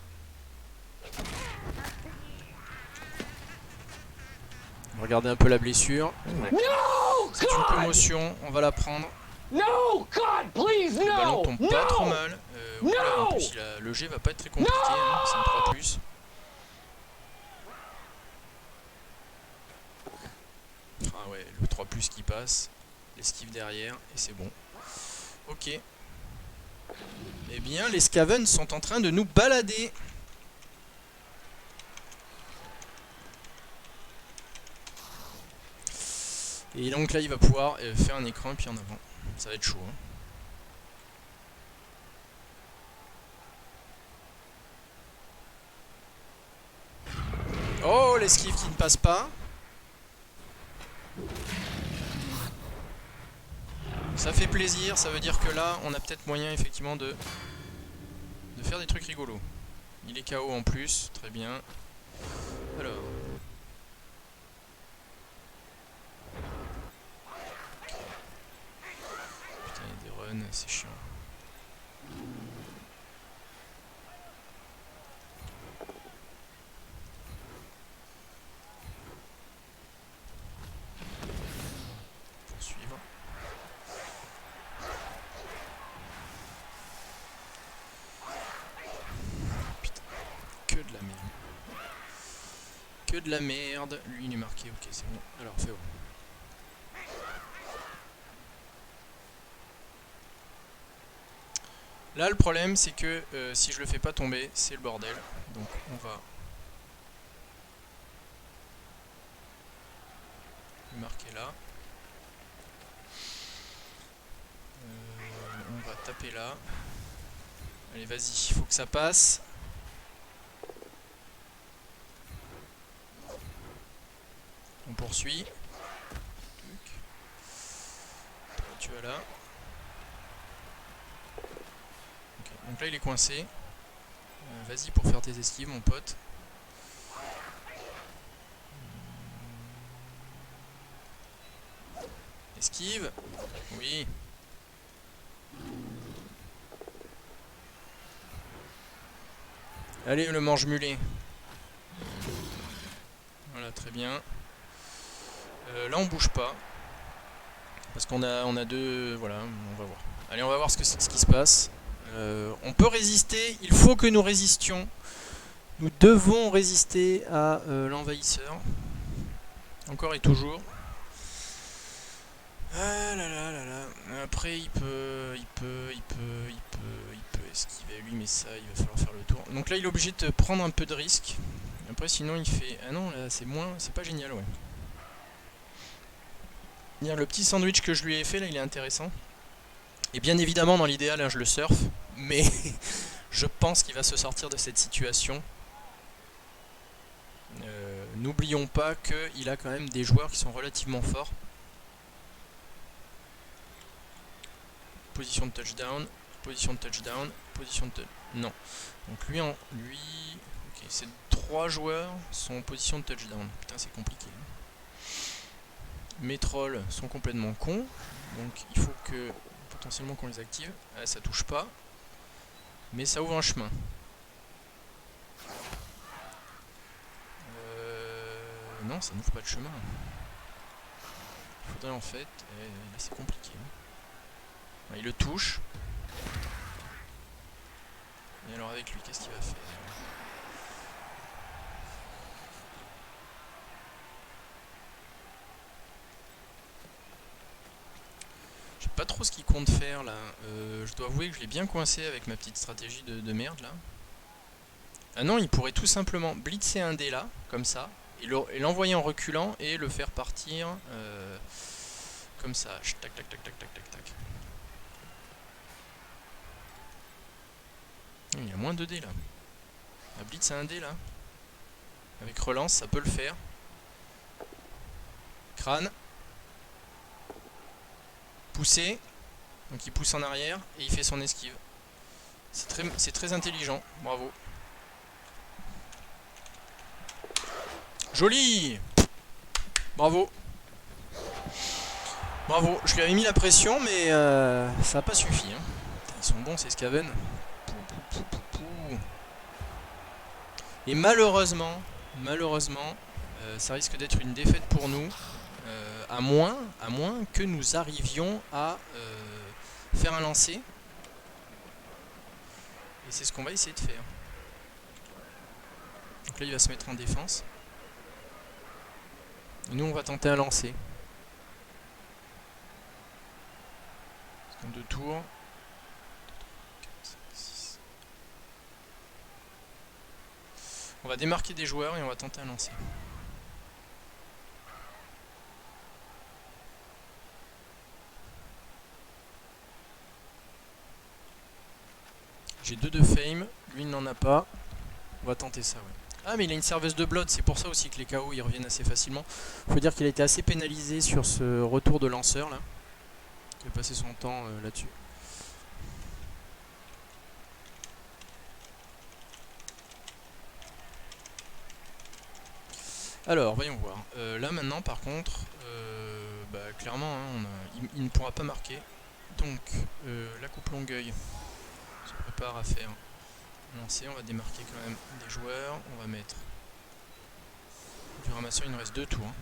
Regardez un peu la blessure. C'est une commotion, on va la prendre. No, God, please, Le ballon no! tombe pas trop mal. Là, en No! plus, le jet va pas être très compliqué, hein, c'est un 3+. Ah ouais, le 3+ qui passe, l'esquive derrière, et c'est bon. Ok. Eh bien, les Skaven sont en train de nous balader. Et donc là, il va pouvoir faire un écran et puis en avant. Ça va être chaud. Hein. Oh, l'esquive qui ne passe pas. Ça fait plaisir, ça veut dire que là, on a peut-être moyen effectivement de faire des trucs rigolos. Il est KO en plus, très bien. Alors. Putain, il y a des runs, c'est chiant. Poursuivre. Putain, que de la merde. Que de la merde. Lui, il est marqué, ok, c'est bon. Alors, fais bon. Là, le problème, c'est que si je le fais pas tomber, c'est le bordel. Donc, on va le marquer là. On va taper là. Allez, vas-y, il faut que ça passe. On poursuit. Tu vas là. Okay. Donc là il est coincé. Vas-y pour faire tes esquives mon pote. Esquive. Oui. Allez le mange mulet. Voilà très bien. Là on bouge pas. Parce qu'on a deux... Voilà, on va voir. Allez, on va voir ce qui se passe. On peut résister, il faut que nous résistions. Nous devons résister à l'envahisseur. Encore et toujours. Ah là là là là. Après il peut esquiver lui, mais ça, il va falloir faire le tour. Donc là, il est obligé de prendre un peu de risque. Après, sinon, il fait... Ah non, là, c'est moins... C'est pas génial, ouais. Le petit sandwich que je lui ai fait, là, il est intéressant. Et bien évidemment, dans l'idéal, hein, je le surfe. Mais je pense qu'il va se sortir de cette situation. N'oublions pas qu'il a quand même des joueurs qui sont relativement forts. Position de touchdown, position de touchdown, position de touchdown. Non. Donc lui, ok, ces 3 joueurs sont en position de touchdown. Putain, c'est compliqué. Mes trolls sont complètement cons. Donc il faut que potentiellement qu'on les active. Ah, ça touche pas. Mais ça ouvre un chemin. Non, ça n'ouvre pas de chemin. Il faudrait en fait... là c'est compliqué. Il le touche. Et alors avec lui, qu'est-ce qu'il va faire? Je sais pas trop ce qu'il compte faire là. Je dois avouer que je l'ai bien coincé avec ma petite stratégie de merde là. Ah non, il pourrait tout simplement blitzer un dé là, comme ça, et l'envoyer en reculant et le faire partir comme ça. Tac tac tac tac tac tac tac. Il y a moins de dés là. La blitz a un dé là. Avec relance, ça peut le faire. Crâne. Pousser. Donc il pousse en arrière et il fait son esquive. C'est très intelligent. Bravo. Joli. Bravo. Bravo. Je lui avais mis la pression mais ça n'a pas suffi. Hein. Ils sont bons ces Skaven. Et malheureusement, ça risque d'être une défaite pour nous, à moins que nous arrivions à faire un lancer. Et c'est ce qu'on va essayer de faire. Donc là, il va se mettre en défense. Et nous, on va tenter un lancer. En 2 tours. On va démarquer des joueurs et on va tenter un lancer. J'ai 2 de fame, lui il n'en a pas. On va tenter ça, ouais. Ah mais il a une serveuse de blood, c'est pour ça aussi que les KO ils reviennent assez facilement. Faut dire qu'il a été assez pénalisé sur ce retour de lanceur là. Il a passé son temps là-dessus. Alors, voyons voir. Là maintenant, par contre, clairement, hein, il ne pourra pas marquer. Donc, la coupe Longueuil se prépare à faire un lancer. On va démarquer quand même des joueurs. On va mettre du ramasseur. Il nous reste 2 tours.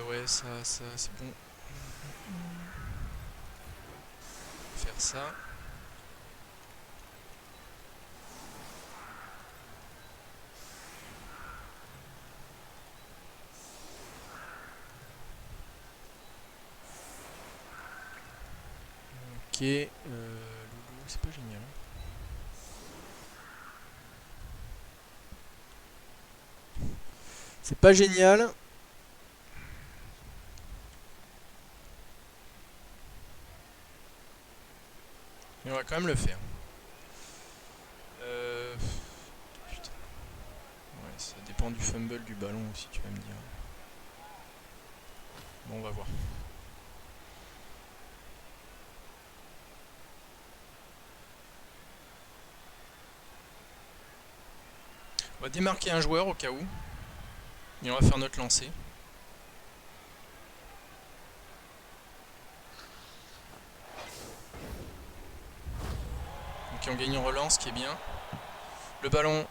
Ouais, ça c'est bon. Faire ça. Ok, Loulou, c'est pas génial. C'est pas génial. Mais on va quand même le faire. Putain. Ouais, ça dépend du fumble du ballon aussi, tu vas me dire. Bon, on va voir. On va démarquer un joueur au cas où. Et on va faire notre lancer. Donc on gagne en relance, ce qui est bien. Le ballon...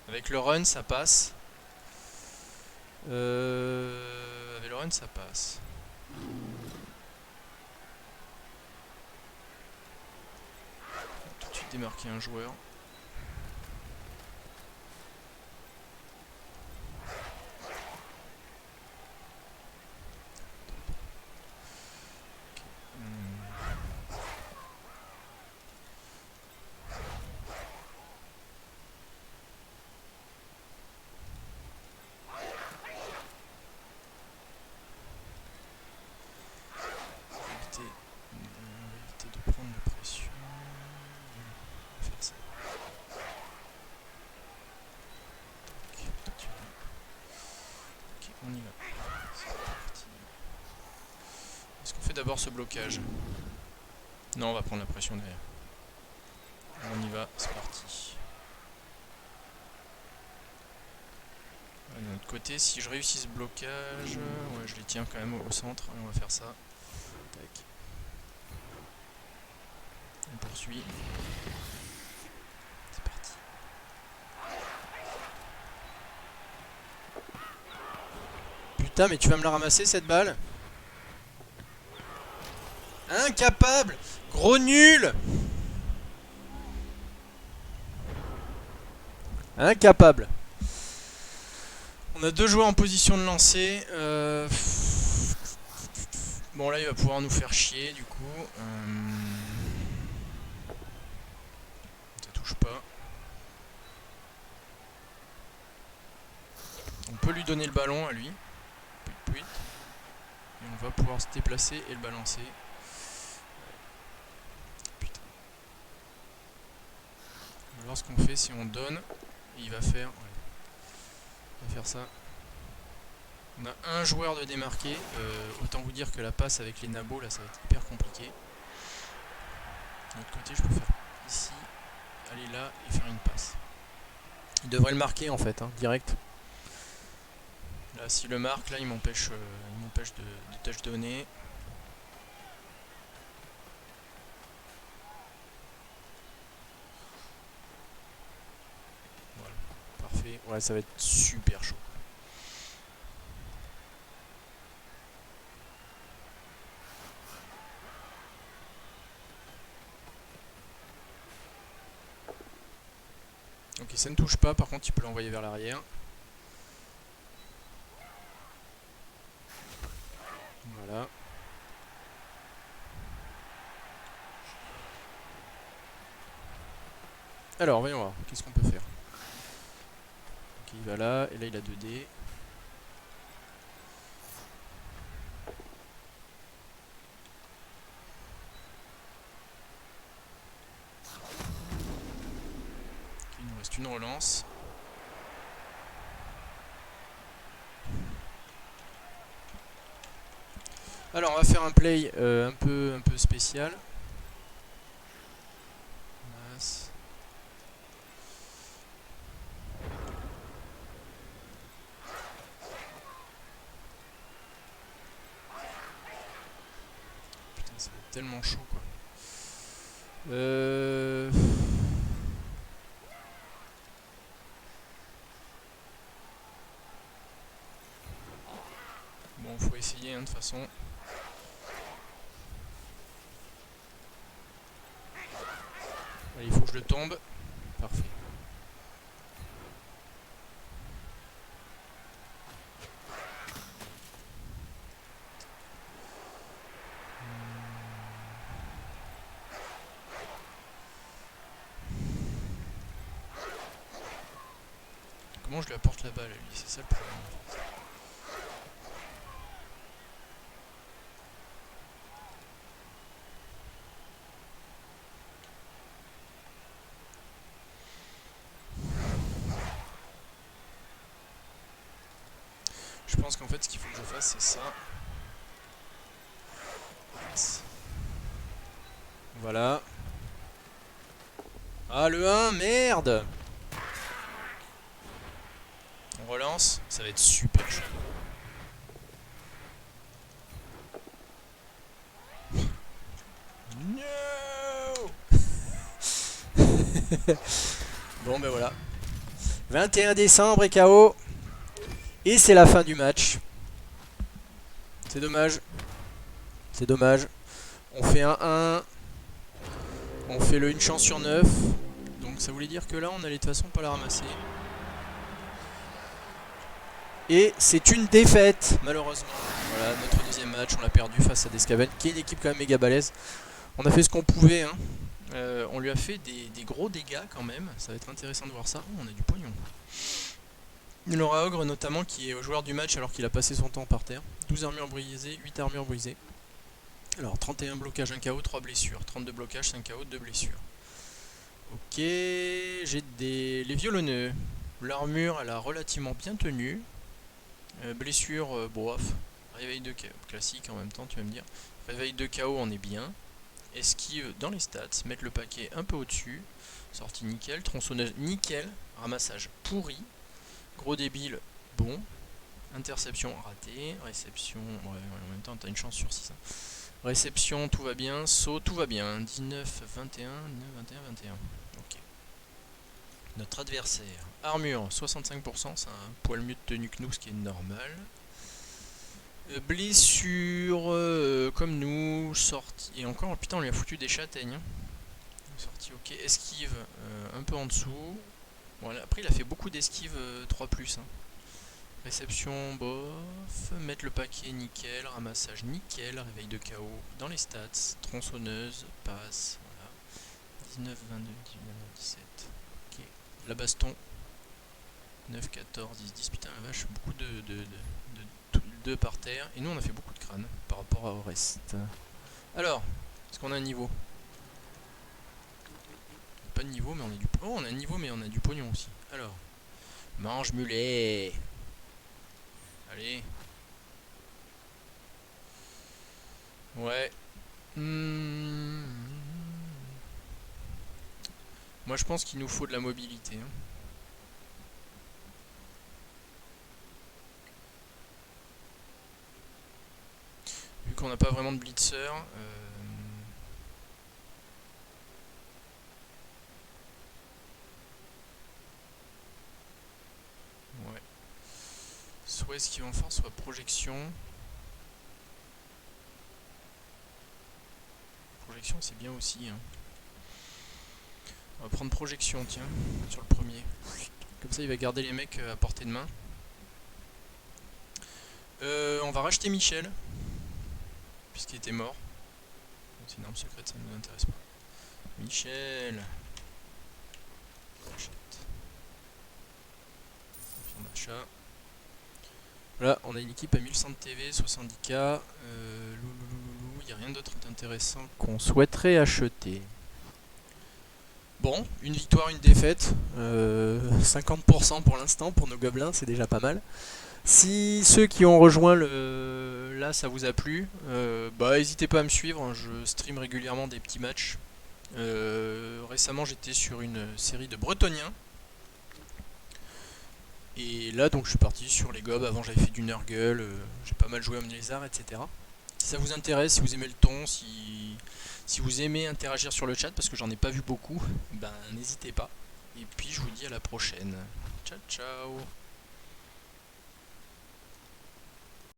avec le run, ça passe. Avec le run, ça passe. Tout de suite démarquer un joueur. fait d'abord ce blocage? Non, on va prendre la pression derrière. On y va, c'est parti. De l'autre côté, si je réussis ce blocage, ouais, je les tiens quand même au centre. On va faire ça. Tac. On poursuit. C'est parti. Putain, mais tu vas me la ramasser cette balle? Incapable! Gros nul! Incapable. On a 2 joueurs en position de lancer. Bon là il va pouvoir nous faire chier du coup. Ça touche pas. On peut lui donner le ballon à lui. Puit. Et on va pouvoir se déplacer et le balancer. Putain. On va voir ce qu'on fait si on donne. Et il va faire... Ouais. Il va faire ça. On a un joueur de démarqué. Autant vous dire que la passe avec les nabos là ça va être hyper compliqué. De l'autre côté je peux faire ici, aller là et faire une passe. Il devrait le marquer en fait, hein, direct. Là s'il le marque, là il m'empêche de touchdowner. Voilà, parfait. Ouais, ça va être super chaud. Ok, ça ne touche pas, par contre il peut l'envoyer vers l'arrière. Voilà. Alors, voyons voir, qu'est-ce qu'on peut faire. Ok, il va là, et là il a 2D. Ok, il nous reste une relance. Alors on va faire un play un peu spécial. Masse. Putain, ça va être tellement chaud quoi. Bon, faut essayer hein, de toute façon. Allez, il faut que je le tombe. Parfait. Comment je lui apporte la balle à lui? C'est ça le problème. Je pense qu'en fait ce qu'il faut que je fasse c'est ça. Voilà. Ah le 1, merde! On relance, ça va être super chaud. No. Bon ben voilà. 21 décembre et KO. Et c'est la fin du match. C'est dommage. C'est dommage. On fait un 1. On fait le 1 chance sur 9. Donc ça voulait dire que là on allait de toute façon pas la ramasser. Et c'est une défaite malheureusement. Voilà, notre deuxième match, on l'a perdu face à Descaven, qui est une équipe quand même méga balèze. On a fait ce qu'on pouvait, hein. On lui a fait des gros dégâts quand même. Ça va être intéressant de voir ça. Oh, on a du pognon. Laura Ogre notamment qui est joueur du match alors qu'il a passé son temps par terre. 12 armures brisées, 8 armures brisées. Alors 31 blocages, 1 KO, 3 blessures. 32 blocages, 5 KO, 2 blessures. Ok, j'ai les violonneux. L'armure elle a relativement bien tenu. Blessure, bof. Réveil de classique en même temps, tu vas me dire. Réveil de KO, on est bien. Esquive dans les stats, mettre le paquet un peu au-dessus. Sortie nickel, tronçonneuse nickel, ramassage pourri. Gros débile, bon. Interception raté, réception, ouais, en même temps t'as une chance sur 6. Hein. Réception, tout va bien, saut, tout va bien. 19, 21, 19, 21, 21. Ok. Notre adversaire, armure, 65%, c'est un poil mieux de tenue que nous, ce qui est normal. Blessure, comme nous, sortie. Et encore, oh, putain, on lui a foutu des châtaignes. Sortie, ok. Esquive, un peu en dessous. Bon, là, après, il a fait beaucoup d'esquive 3+. Hein. Réception, bof. Mettre le paquet, nickel. Ramassage, nickel. Réveil de KO dans les stats. Tronçonneuse, passe. Voilà. 19, 22, 18, 19, 17. Ok. La baston. 9, 14, 10, 10. Putain, la vache, beaucoup de 2 par terre. Et nous, on a fait beaucoup de crânes par rapport au reste. Alors, est-ce qu'on a un niveau? Pas de niveau, mais on a du... Oh, on a un niveau, mais on a du pognon aussi. Alors, mange mulet. Allez. Ouais. Moi, je pense qu'il nous faut de la mobilité. Hein. Vu qu'on n'a pas vraiment de blitzer. Ouais. Soit esquive en force, soit projection. Projection, c'est bien aussi. Hein. On va prendre projection, tiens, sur le premier. Comme ça, il va garder les mecs à portée de main. On va racheter Michel. Puisqu'il était mort. C'est une arme secrète, ça ne nous intéresse pas. Michel. Achète. Confirme achat. Voilà, on a une équipe à 1100 de TV, 70k. Il n'y a rien d'autre d'intéressant qu'on souhaiterait acheter. Bon, une victoire, une défaite. 50% pour l'instant pour nos gobelins, c'est déjà pas mal. Si ceux qui ont rejoint là ça vous a plu, bah n'hésitez pas à me suivre, hein, je stream régulièrement des petits matchs. Récemment j'étais sur une série de Bretoniens. Et là donc je suis parti sur les gobs, avant j'avais fait du Nurgle, j'ai pas mal joué Homme Lézard, etc. Si ça vous intéresse, si vous aimez le ton, si vous aimez interagir sur le chat, parce que j'en ai pas vu beaucoup, ben n'hésitez pas. Et puis je vous dis à la prochaine. Ciao ciao.